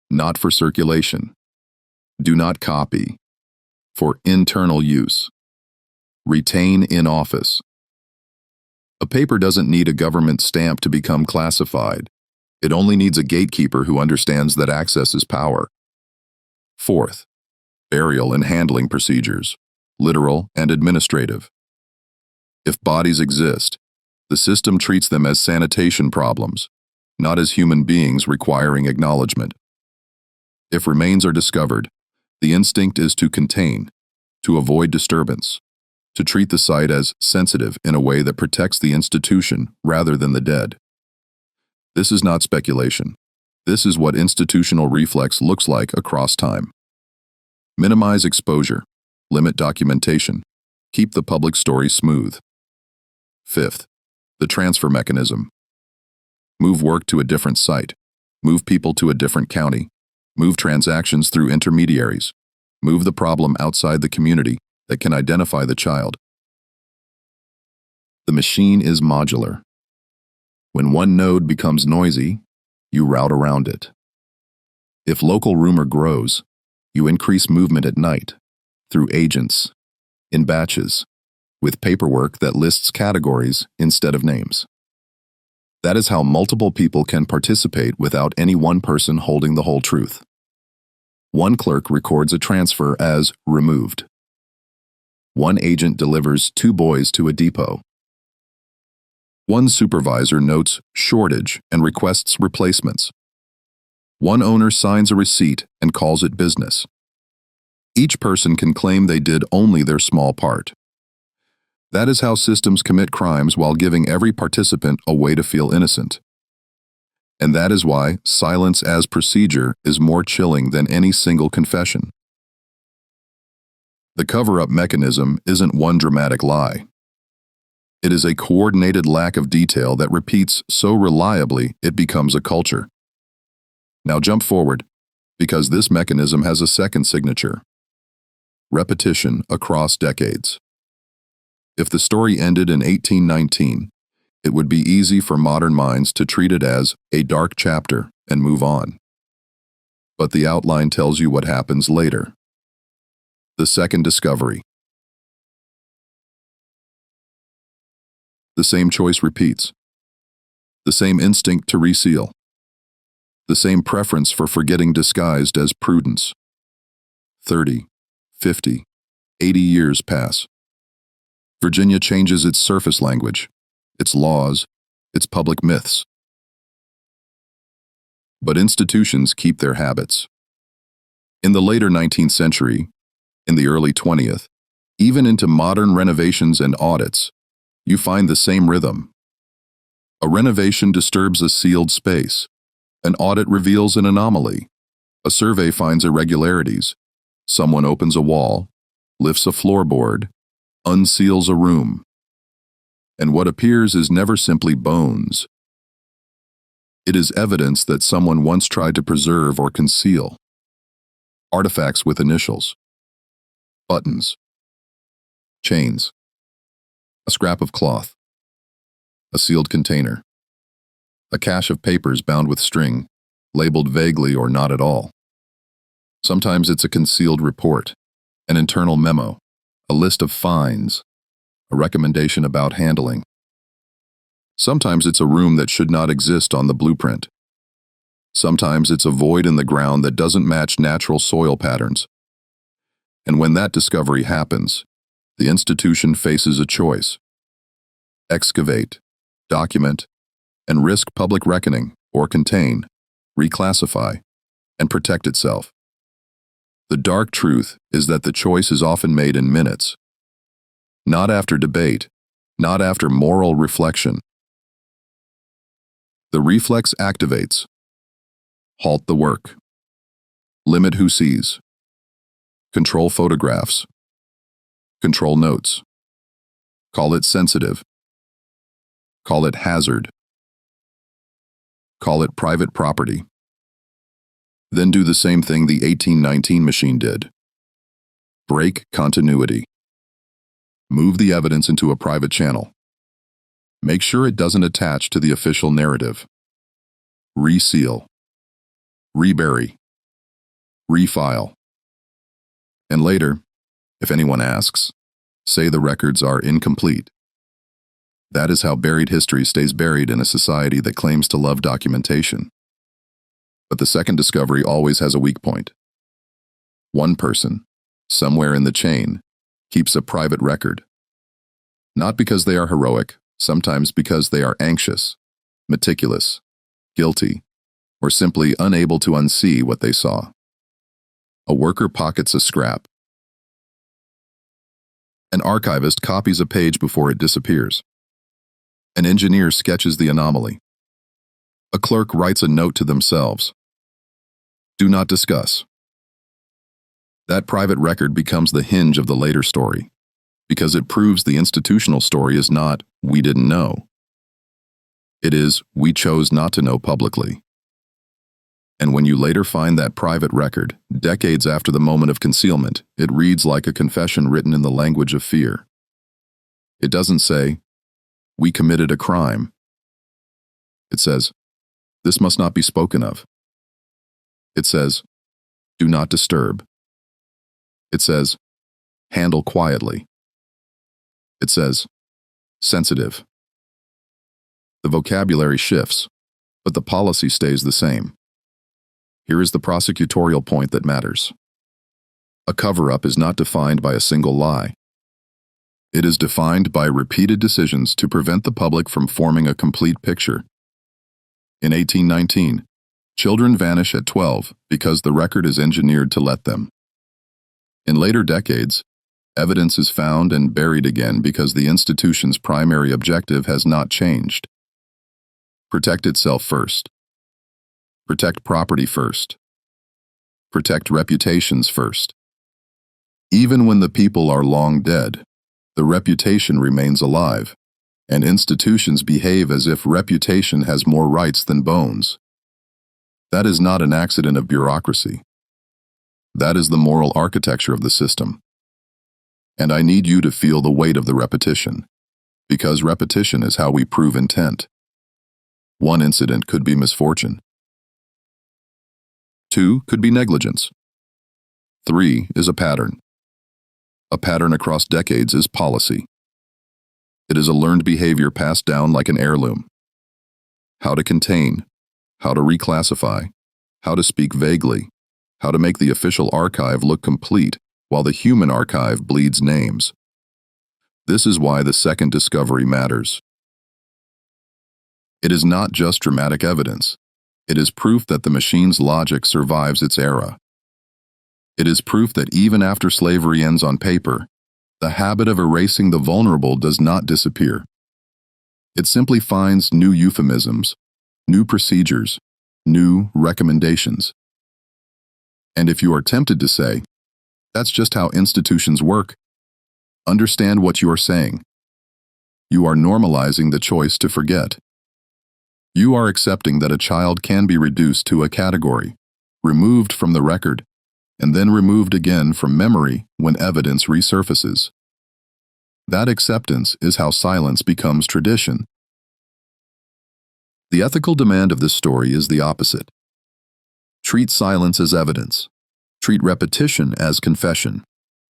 Not for circulation. Do not copy. For internal use. Retain in office. A paper doesn't need a government stamp to become classified. It only needs a gatekeeper who understands that access is power. Fourth, burial and handling procedures, literal and administrative. If bodies exist, the system treats them as sanitation problems, not as human beings requiring acknowledgement. If remains are discovered, the instinct is to contain, to avoid disturbance, to treat the site as sensitive in a way that protects the institution rather than the dead. This is not speculation. This is what institutional reflex looks like across time. Minimize exposure, limit documentation, keep the public story smooth. Fifth, the transfer mechanism. Move work to a different site, move people to a different county, move transactions through intermediaries, move the problem outside the community that can identify the child. The machine is modular. When one node becomes noisy, you route around it. If local rumor grows, you increase movement at night, through agents, in batches, with paperwork that lists categories instead of names. That is how multiple people can participate without any one person holding the whole truth. One clerk records a transfer as removed. One agent delivers 2 boys to a depot. One supervisor notes shortage and requests replacements. One owner signs a receipt and calls it business. Each person can claim they did only their small part. That is how systems commit crimes while giving every participant a way to feel innocent. And that is why silence as procedure is more chilling than any single confession. The cover-up mechanism isn't one dramatic lie. It is a coordinated lack of detail that repeats so reliably it becomes a culture. Now jump forward, because this mechanism has a second signature: repetition across decades. If the story ended in 1819, it would be easy for modern minds to treat it as a dark chapter and move on. But the outline tells you what happens later. The second discovery. The same choice repeats. The same instinct to reseal. The same preference for forgetting disguised as prudence. 30, 50, 80 years pass. Virginia changes its surface language, its laws, its public myths. But institutions keep their habits. In the later 19th century, in the early 20th, even into modern renovations and audits, you find the same rhythm. A renovation disturbs a sealed space. An audit reveals an anomaly. A survey finds irregularities. Someone opens a wall, lifts a floorboard, unseals a room. And what appears is never simply bones. It is evidence that someone once tried to preserve or conceal. Artifacts with initials. Buttons. Chains. A scrap of cloth. A sealed container. A cache of papers bound with string, labeled vaguely or not at all. Sometimes it's a concealed report, an internal memo, a list of fines, a recommendation about handling. Sometimes it's a room that should not exist on the blueprint. Sometimes it's a void in the ground that doesn't match natural soil patterns. And when that discovery happens, the institution faces a choice: excavate, document, and risk public reckoning, or contain, reclassify, and protect itself. The dark truth is that the choice is often made in minutes. Not after debate, not after moral reflection. The reflex activates. Halt the work. Limit who sees. Control photographs. Control notes. Call it sensitive. Call it hazard. Call it private property. Then do the same thing the 1819 machine did. Break continuity. Move the evidence into a private channel. Make sure it doesn't attach to the official narrative. Reseal. Rebury. Refile. And later, if anyone asks, say the records are incomplete. That is how buried history stays buried in a society that claims to love documentation. But the second discovery always has a weak point. One person, somewhere in the chain, keeps a private record. Not because they are heroic, sometimes because they are anxious, meticulous, guilty, or simply unable to unsee what they saw. A worker pockets a scrap. An archivist copies a page before it disappears. An engineer sketches the anomaly. A clerk writes a note to themselves. Do not discuss. That private record becomes the hinge of the later story, because it proves the institutional story is not, we didn't know. It is, we chose not to know publicly. And when you later find that private record, decades after the moment of concealment, it reads like a confession written in the language of fear. It doesn't say, we committed a crime. It says, this must not be spoken of. It says, do not disturb. It says, handle quietly. It says, sensitive. The vocabulary shifts, but the policy stays the same. Here is the prosecutorial point that matters. A cover-up is not defined by a single lie. It is defined by repeated decisions to prevent the public from forming a complete picture. In 1819, children vanish at 12 because the record is engineered to let them. In later decades, evidence is found and buried again because the institution's primary objective has not changed. Protect itself first, Protect property first. Protect reputations first. Even when the people are long dead, the reputation remains alive, and institutions behave as if reputation has more rights than bones. That is not an accident of bureaucracy. That is the moral architecture of the system. And I need you to feel the weight of the repetition, because repetition is how we prove intent. One incident could be misfortune. 2 could be negligence. 3 is a pattern. A pattern across decades is policy. It is a learned behavior passed down like an heirloom. How to contain, how to reclassify, how to speak vaguely, how to make the official archive look complete while the human archive bleeds names. This is why the second discovery matters. It is not just dramatic evidence. It is proof that the machine's logic survives its era. It is proof that even after slavery ends on paper, the habit of erasing the vulnerable does not disappear. It simply finds new euphemisms, new procedures, new recommendations. And if you are tempted to say, "That's just how institutions work," understand what you are saying. You are normalizing the choice to forget. You are accepting that a child can be reduced to a category, removed from the record, and then removed again from memory when evidence resurfaces. That acceptance is how silence becomes tradition. The ethical demand of this story is the opposite. Treat silence as evidence, treat repetition as confession,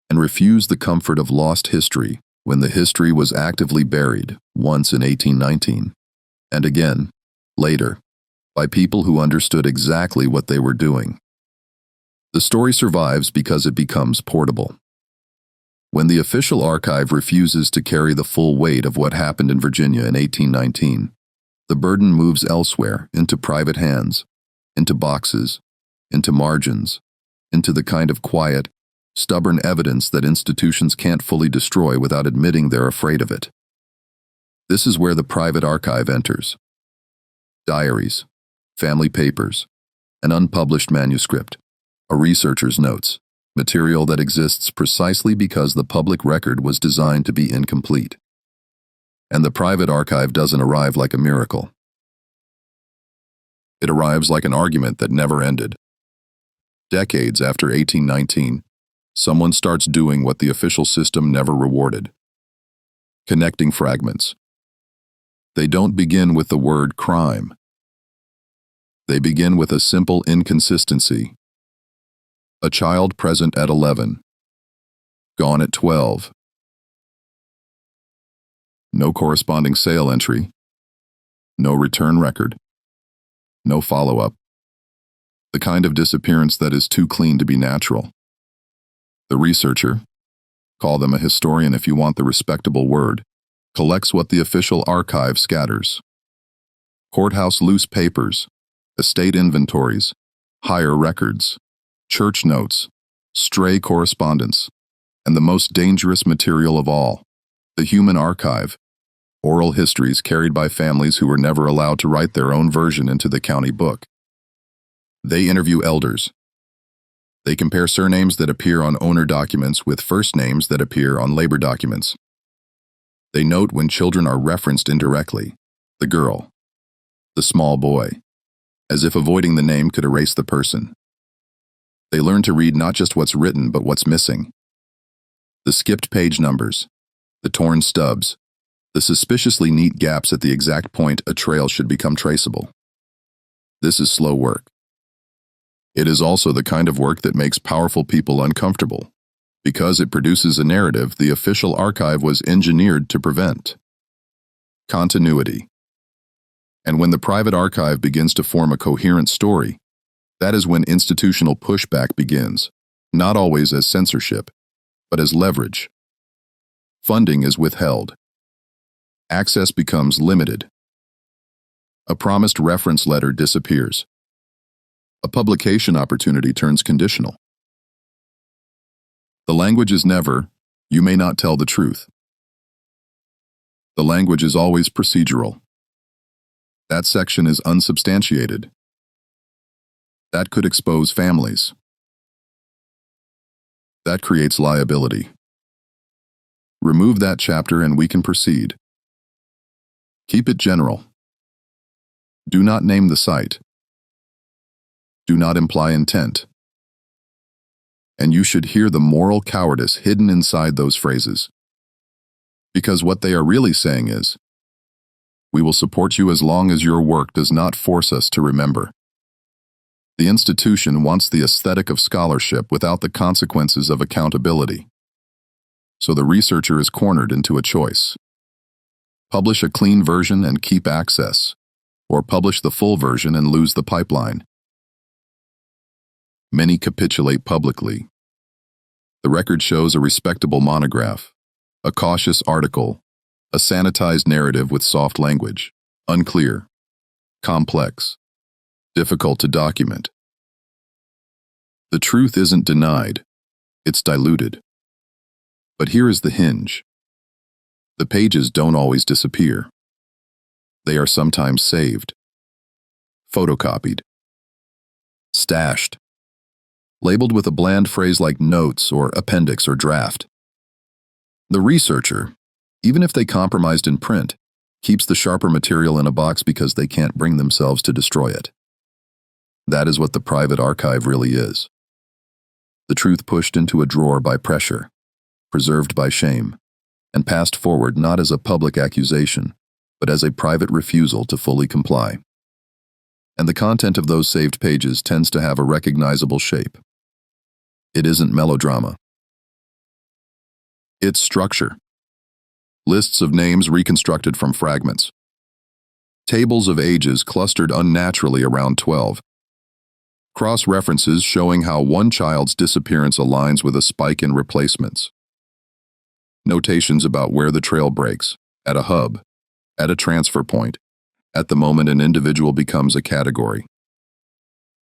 and refuse the comfort of lost history when the history was actively buried, once in 1819, and again, later, by people who understood exactly what they were doing. The story survives because it becomes portable. When the official archive refuses to carry the full weight of what happened in Virginia in 1819, the burden moves elsewhere, into private hands, into boxes, into margins, into the kind of quiet, stubborn evidence that institutions can't fully destroy without admitting they're afraid of it. This is where the private archive enters. Diaries, family papers, an unpublished manuscript, a researcher's notes, material that exists precisely because the public record was designed to be incomplete. And the private archive doesn't arrive like a miracle. It arrives like an argument that never ended. Decades after 1819, someone starts doing what the official system never rewarded: connecting fragments. They don't begin with the word crime. They begin with a simple inconsistency. A child present at 11. Gone at 12. No corresponding sale entry. No return record. No follow-up. The kind of disappearance that is too clean to be natural. The researcher, call them a historian if you want the respectable word, collects what the official archive scatters. Courthouse loose papers, estate inventories, hire records, church notes, stray correspondence, and the most dangerous material of all, the human archive, oral histories carried by families who were never allowed to write their own version into the county book. They interview elders. They compare surnames that appear on owner documents with first names that appear on labor documents. They note when children are referenced indirectly: the girl, the small boy, as if avoiding the name could erase the person. They learn to read not just what's written, but what's missing. The skipped page numbers, the torn stubs, the suspiciously neat gaps at the exact point a trail should become traceable. This is slow work. It is also the kind of work that makes powerful people uncomfortable, because it produces a narrative the official archive was engineered to prevent. Continuity. And when the private archive begins to form a coherent story, that is when institutional pushback begins, not always as censorship, but as leverage. Funding is withheld. Access becomes limited. A promised reference letter disappears. A publication opportunity turns conditional. The language is never, "You may not tell the truth." The language is always procedural. That section is unsubstantiated. That could expose families. That creates liability. Remove that chapter and we can proceed. Keep it general. Do not name the site. Do not imply intent. And you should hear the moral cowardice hidden inside those phrases. Because what they are really saying is, we will support you as long as your work does not force us to remember. The institution wants the aesthetic of scholarship without the consequences of accountability. So the researcher is cornered into a choice. Publish a clean version and keep access, or publish the full version and lose the pipeline. Many capitulate publicly. The record shows a respectable monograph, a cautious article, a sanitized narrative with soft language, unclear, complex, difficult to document. The truth isn't denied, it's diluted. But here is the hinge. The pages don't always disappear. They are sometimes saved, photocopied, stashed, labeled with a bland phrase like notes or appendix or draft. The researcher, even if they compromised in print, keeps the sharper material in a box because they can't bring themselves to destroy it. That is what the private archive really is. The truth pushed into a drawer by pressure, preserved by shame, and passed forward not as a public accusation, but as a private refusal to fully comply. And the content of those saved pages tends to have a recognizable shape. It isn't melodrama. It's structure. Lists of names reconstructed from fragments. Tables of ages clustered unnaturally around 12. Cross-references showing how one child's disappearance aligns with a spike in replacements. Notations about where the trail breaks, at a hub, at a transfer point, at the moment an individual becomes a category.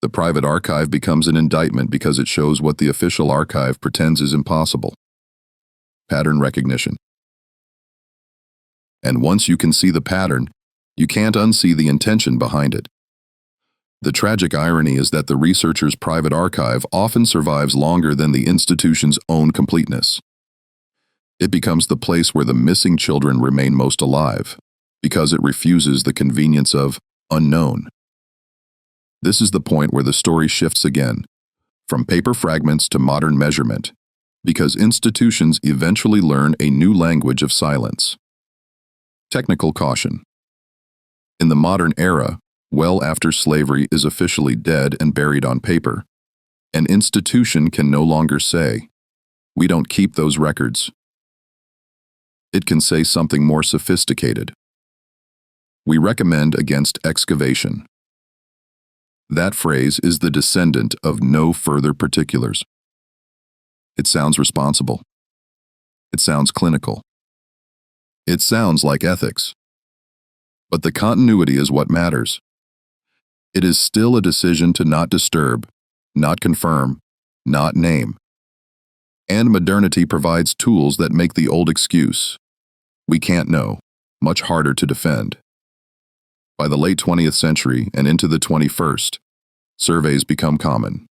The private archive becomes an indictment because it shows what the official archive pretends is impossible. Pattern recognition. And once you can see the pattern, you can't unsee the intention behind it. The tragic irony is that the researcher's private archive often survives longer than the institution's own completeness. It becomes the place where the missing children remain most alive, because it refuses the convenience of unknown. This is the point where the story shifts again, from paper fragments to modern measurement, because institutions eventually learn a new language of silence. Technical caution. In the modern era, well after slavery is officially dead and buried on paper, an institution can no longer say, "We don't keep those records." It can say something more sophisticated. We recommend against excavation. That phrase is the descendant of no further particulars. It sounds responsible. It sounds clinical. It sounds like ethics. But the continuity is what matters. It is still a decision to not disturb, not confirm, not name. And modernity provides tools that make the old excuse, "We can't know," much harder to defend. By the late 20th century and into the 21st, surveys become common.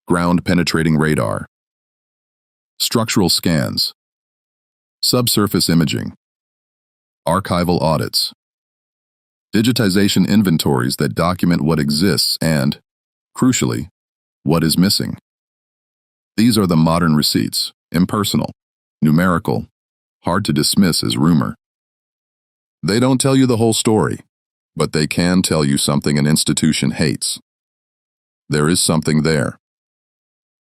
Ground-penetrating radar, structural scans, subsurface imaging, archival audits, digitization inventories that document what exists and, crucially, what is missing. These are the modern receipts, impersonal, numerical, hard to dismiss as rumor. They don't tell you the whole story, but they can tell you something an institution hates. There is something there.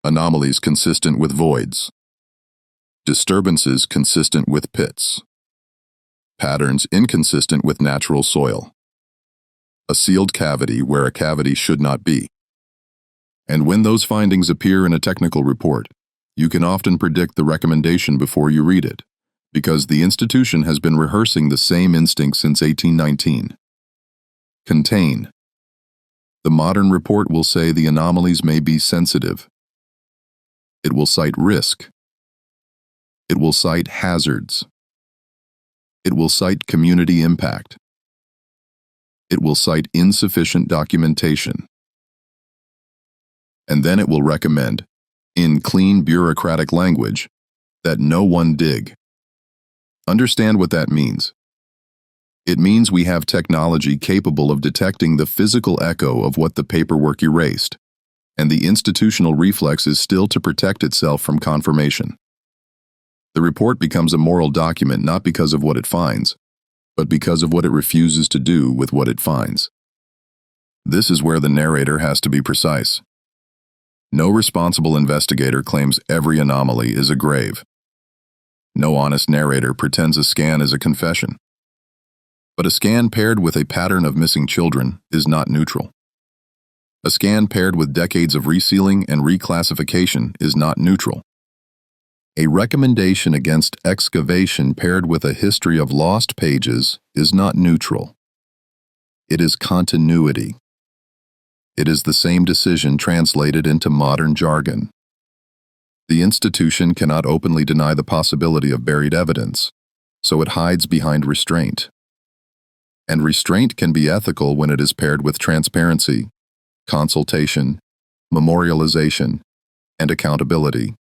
Anomalies consistent with voids. Disturbances consistent with pits. Patterns inconsistent with natural soil. A sealed cavity where a cavity should not be. And when those findings appear in a technical report, you can often predict the recommendation before you read it, because the institution has been rehearsing the same instinct since 1819. Contain. The modern report will say the anomalies may be sensitive. It will cite risk. It will cite hazards. It will cite community impact. It will cite insufficient documentation. And then it will recommend, in clean bureaucratic language, that no one dig. Understand what that means. It means we have technology capable of detecting the physical echo of what the paperwork erased, and the institutional reflex is still to protect itself from confirmation. The report becomes a moral document not because of what it finds, but because of what it refuses to do with what it finds. This is where the narrator has to be precise. No responsible investigator claims every anomaly is a grave. No honest narrator pretends a scan is a confession. But a scan paired with a pattern of missing children is not neutral. A scan paired with decades of resealing and reclassification is not neutral. A recommendation against excavation paired with a history of lost pages is not neutral. It is continuity. It is the same decision translated into modern jargon. The institution cannot openly deny the possibility of buried evidence, so it hides behind restraint. And restraint can be ethical when it is paired with transparency, consultation, memorialization, and accountability.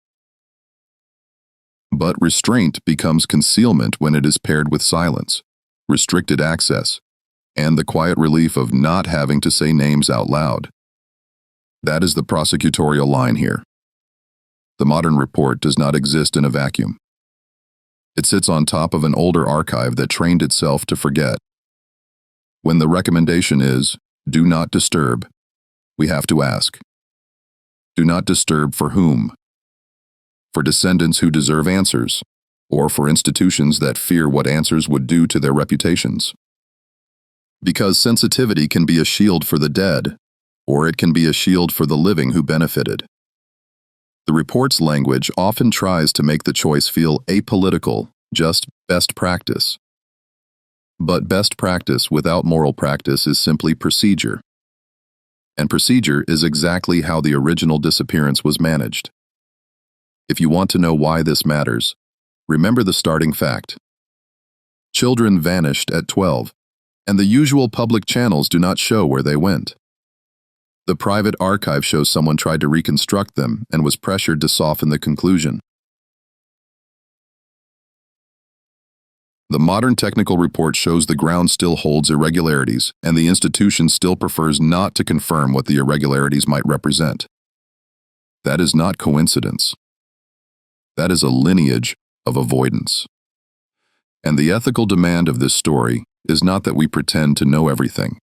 But restraint becomes concealment when it is paired with silence, restricted access, and the quiet relief of not having to say names out loud. That is the prosecutorial line here. The modern report does not exist in a vacuum. It sits on top of an older archive that trained itself to forget. When the recommendation is, do not disturb, we have to ask, do not disturb for whom? For descendants who deserve answers, or for institutions that fear what answers would do to their reputations? Because sensitivity can be a shield for the dead, or it can be a shield for the living who benefited. The report's language often tries to make the choice feel apolitical, just best practice. But best practice without moral practice is simply procedure. And procedure is exactly how the original disappearance was managed. If you want to know why this matters, remember the starting fact. Children vanished at 12, and the usual public channels do not show where they went. The private archive shows someone tried to reconstruct them and was pressured to soften the conclusion. The modern technical report shows the ground still holds irregularities, and the institution still prefers not to confirm what the irregularities might represent. That is not coincidence. That is a lineage of avoidance. And the ethical demand of this story is not that we pretend to know everything.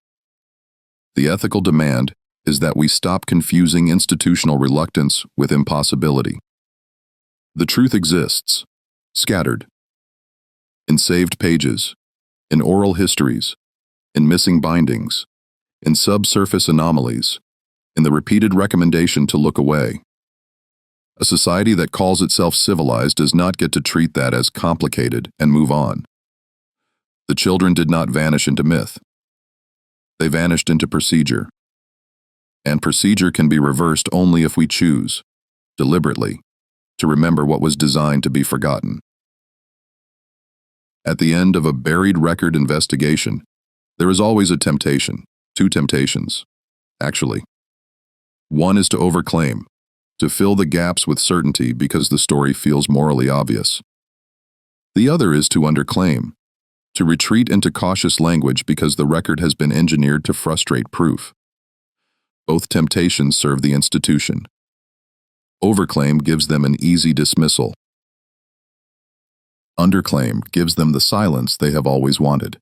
The ethical demand is that we stop confusing institutional reluctance with impossibility. The truth exists, scattered, in saved pages, in oral histories, in missing bindings, in subsurface anomalies, in the repeated recommendation to look away. A society that calls itself civilized does not get to treat that as complicated and move on. The children did not vanish into myth. They vanished into procedure. And procedure can be reversed only if we choose, deliberately, to remember what was designed to be forgotten. At the end of a buried record investigation, there is always a temptation, two temptations, actually. One is to overclaim, to fill the gaps with certainty because the story feels morally obvious. The other is to underclaim, to retreat into cautious language because the record has been engineered to frustrate proof. Both temptations serve the institution. Overclaim gives them an easy dismissal. Underclaim gives them the silence they have always wanted.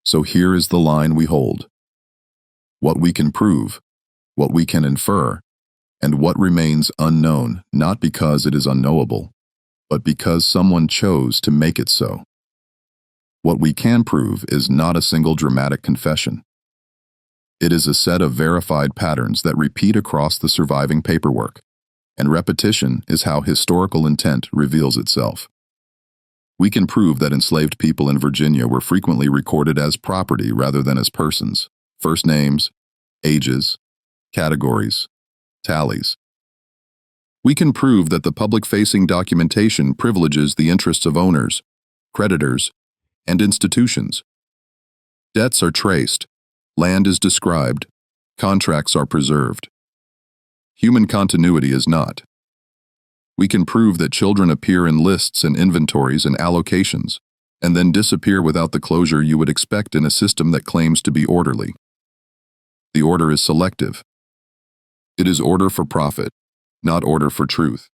So here is the line we hold. What we can prove, what we can infer, and what remains unknown, not because it is unknowable, but because someone chose to make it so. What we can prove is not a single dramatic confession. It is a set of verified patterns that repeat across the surviving paperwork, and repetition is how historical intent reveals itself. We can prove that enslaved people in Virginia were frequently recorded as property rather than as persons, first names, ages, categories, tallies. We can prove that the public-facing documentation privileges the interests of owners, creditors, and institutions. Debts are traced, land is described, contracts are preserved. Human continuity is not. We can prove that children appear in lists and inventories and allocations, and then disappear without the closure you would expect in a system that claims to be orderly. The order is selective. It is order for profit, not order for truth.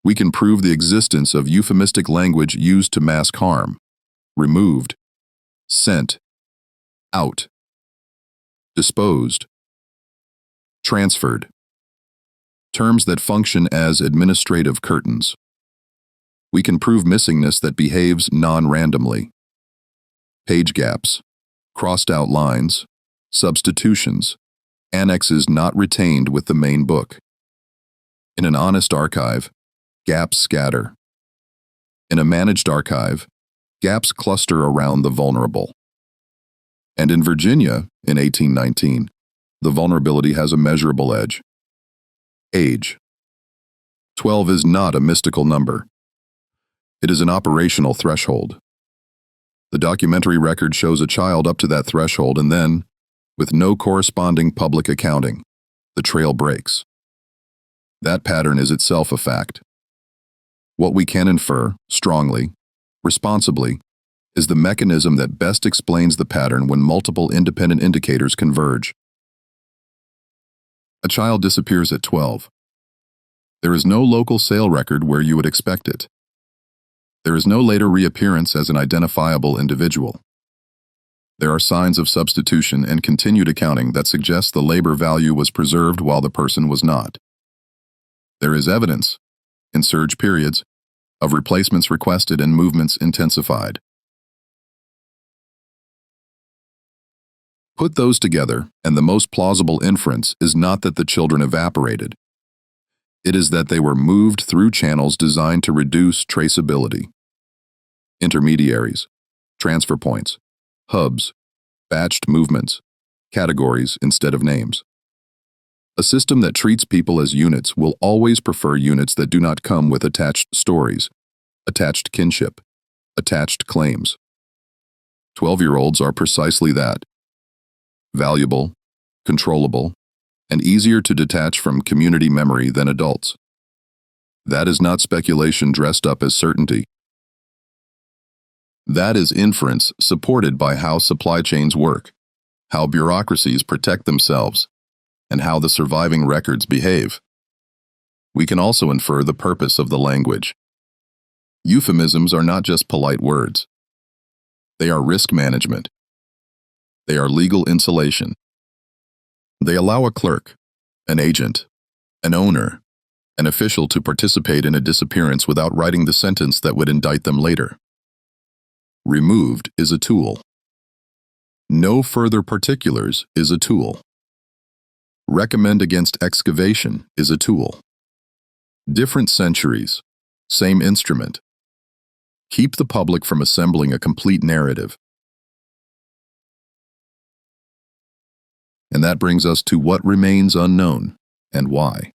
We can prove the existence of euphemistic language used to mask harm, removed, sent, out, disposed, transferred. Terms that function as administrative curtains. We can prove missingness that behaves non-randomly. Page gaps, crossed out lines, substitutions, annexes not retained with the main book. In an honest archive, gaps scatter. In a managed archive, gaps cluster around the vulnerable. And in Virginia, in 1819, the vulnerability has a measurable edge. Age. 12 is not a mystical number. It is an operational threshold. The documentary record shows a child up to that threshold and then, with no corresponding public accounting, the trail breaks. That pattern is itself a fact. What we can infer, strongly, responsibly, is the mechanism that best explains the pattern when multiple independent indicators converge. A child disappears at 12. There is no local sale record where you would expect it. There is no later reappearance as an identifiable individual. There are signs of substitution and continued accounting that suggest the labor value was preserved while the person was not. There is evidence, in surge periods, of replacements requested and movements intensified. Put those together, and the most plausible inference is not that the children evaporated. It is that they were moved through channels designed to reduce traceability. Intermediaries, transfer points, hubs, batched movements, categories instead of names. A system that treats people as units will always prefer units that do not come with attached stories, attached kinship, attached claims. 12-year-olds are precisely that. Valuable, controllable, and easier to detach from community memory than adults. That is not speculation dressed up as certainty. That is inference supported by how supply chains work, how bureaucracies protect themselves, and how the surviving records behave. We can also infer the purpose of the language. Euphemisms are not just polite words. They are risk management. They are legal insulation. They allow a clerk, an agent, an owner, an official to participate in a disappearance without writing the sentence that would indict them later. Removed is a tool. No further particulars is a tool. Recommend against excavation is a tool. Different centuries, same instrument. Keep the public from assembling a complete narrative. And that brings us to what remains unknown and why.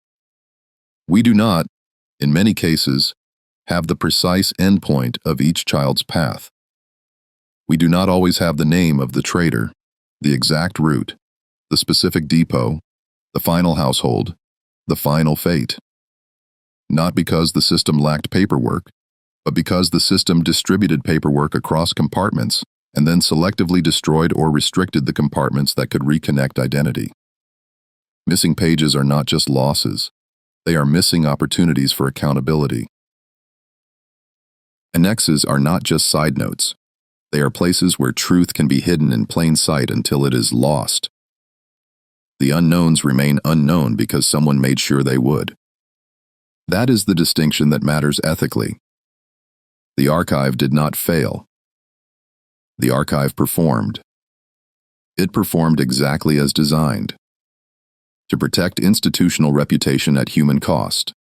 We do not, in many cases, have the precise endpoint of each child's path. We do not always have the name of the trader, the exact route, the specific depot, the final household, the final fate. Not because the system lacked paperwork, but because the system distributed paperwork across compartments and then selectively destroyed or restricted the compartments that could reconnect identity. Missing pages are not just losses. They are missing opportunities for accountability. Annexes are not just side notes. They are places where truth can be hidden in plain sight until it is lost. The unknowns remain unknown because someone made sure they would. That is the distinction that matters ethically. The archive did not fail. The archive performed. It performed exactly as designed, to protect institutional reputation at human cost.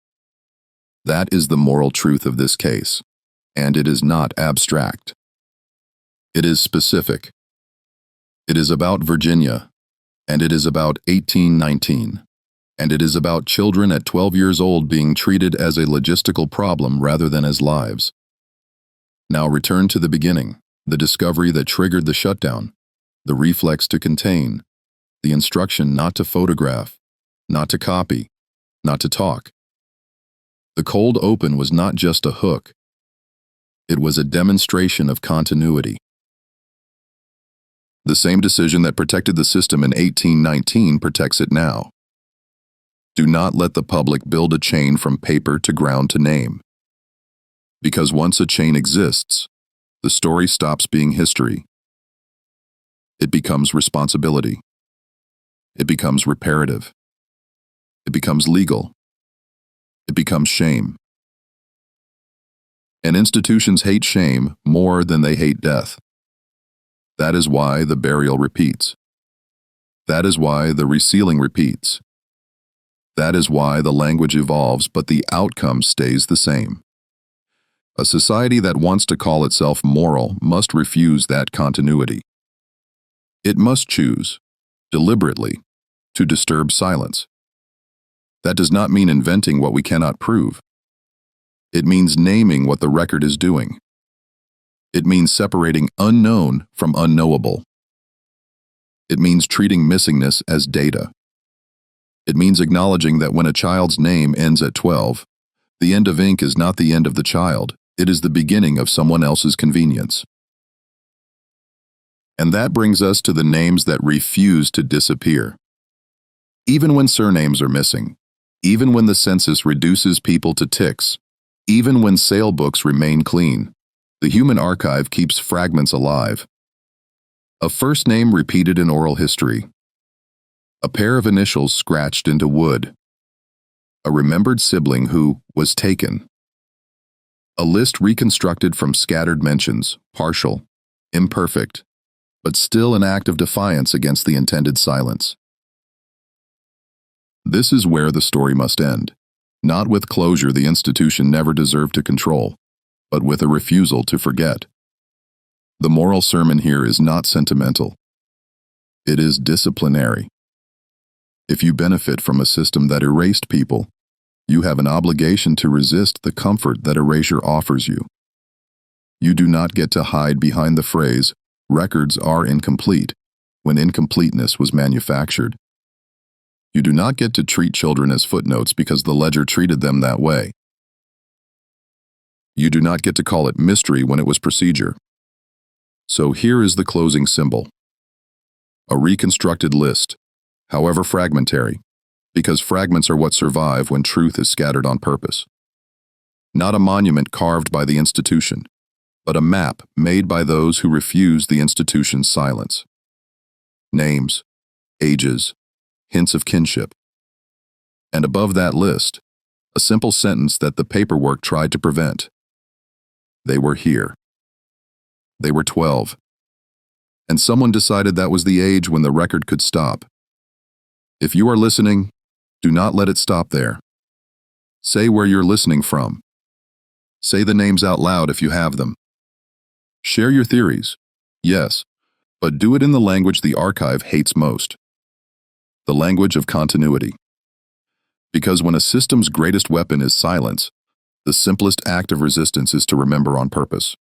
That is the moral truth of this case, and it is not abstract. It is specific. It is about Virginia, and it is about 1819, and it is about children at 12 years old being treated as a logistical problem rather than as lives. Now return to the beginning. The discovery that triggered the shutdown, the reflex to contain, the instruction not to photograph, not to copy, not to talk. The cold open was not just a hook. It was a demonstration of continuity. The same decision that protected the system in 1819 protects it now. Do not let the public build a chain from paper to ground to name. Because once a chain exists, the story stops being history. It becomes responsibility. It becomes reparative. It becomes legal. It becomes shame. And institutions hate shame more than they hate death. That is why the burial repeats. That is why the resealing repeats. That is why the language evolves, but the outcome stays the same. A society that wants to call itself moral must refuse that continuity. It must choose, deliberately, to disturb silence. That does not mean inventing what we cannot prove. It means naming what the record is doing. It means separating unknown from unknowable. It means treating missingness as data. It means acknowledging that when a child's name ends at 12, the end of ink is not the end of the child, it is the beginning of someone else's convenience. And that brings us to the names that refuse to disappear. Even when surnames are missing, even when the census reduces people to ticks, even when sale books remain clean, the human archive keeps fragments alive. A first name repeated in oral history. A pair of initials scratched into wood. A remembered sibling who was taken. A list reconstructed from scattered mentions, partial, imperfect, but still an act of defiance against the intended silence. This is where the story must end, not with closure the institution never deserved to control, but with a refusal to forget. The moral sermon here is not sentimental. It is disciplinary. If you benefit from a system that erased people, you have an obligation to resist the comfort that erasure offers you. You do not get to hide behind the phrase, "records are incomplete," when incompleteness was manufactured. You do not get to treat children as footnotes because the ledger treated them that way. You do not get to call it mystery when it was procedure. So here is the closing symbol. A reconstructed list, however fragmentary, because fragments are what survive when truth is scattered on purpose. Not a monument carved by the institution, but a map made by those who refuse the institution's silence. Names, ages, hints of kinship. And above that list, a simple sentence that the paperwork tried to prevent. They were here. They were 12. And someone decided that was the age when the record could stop. If you are listening, do not let it stop there. Say where you're listening from. Say the names out loud if you have them. Share your theories, yes, but do it in the language the archive hates most. The language of continuity. Because when a system's greatest weapon is silence, the simplest act of resistance is to remember on purpose.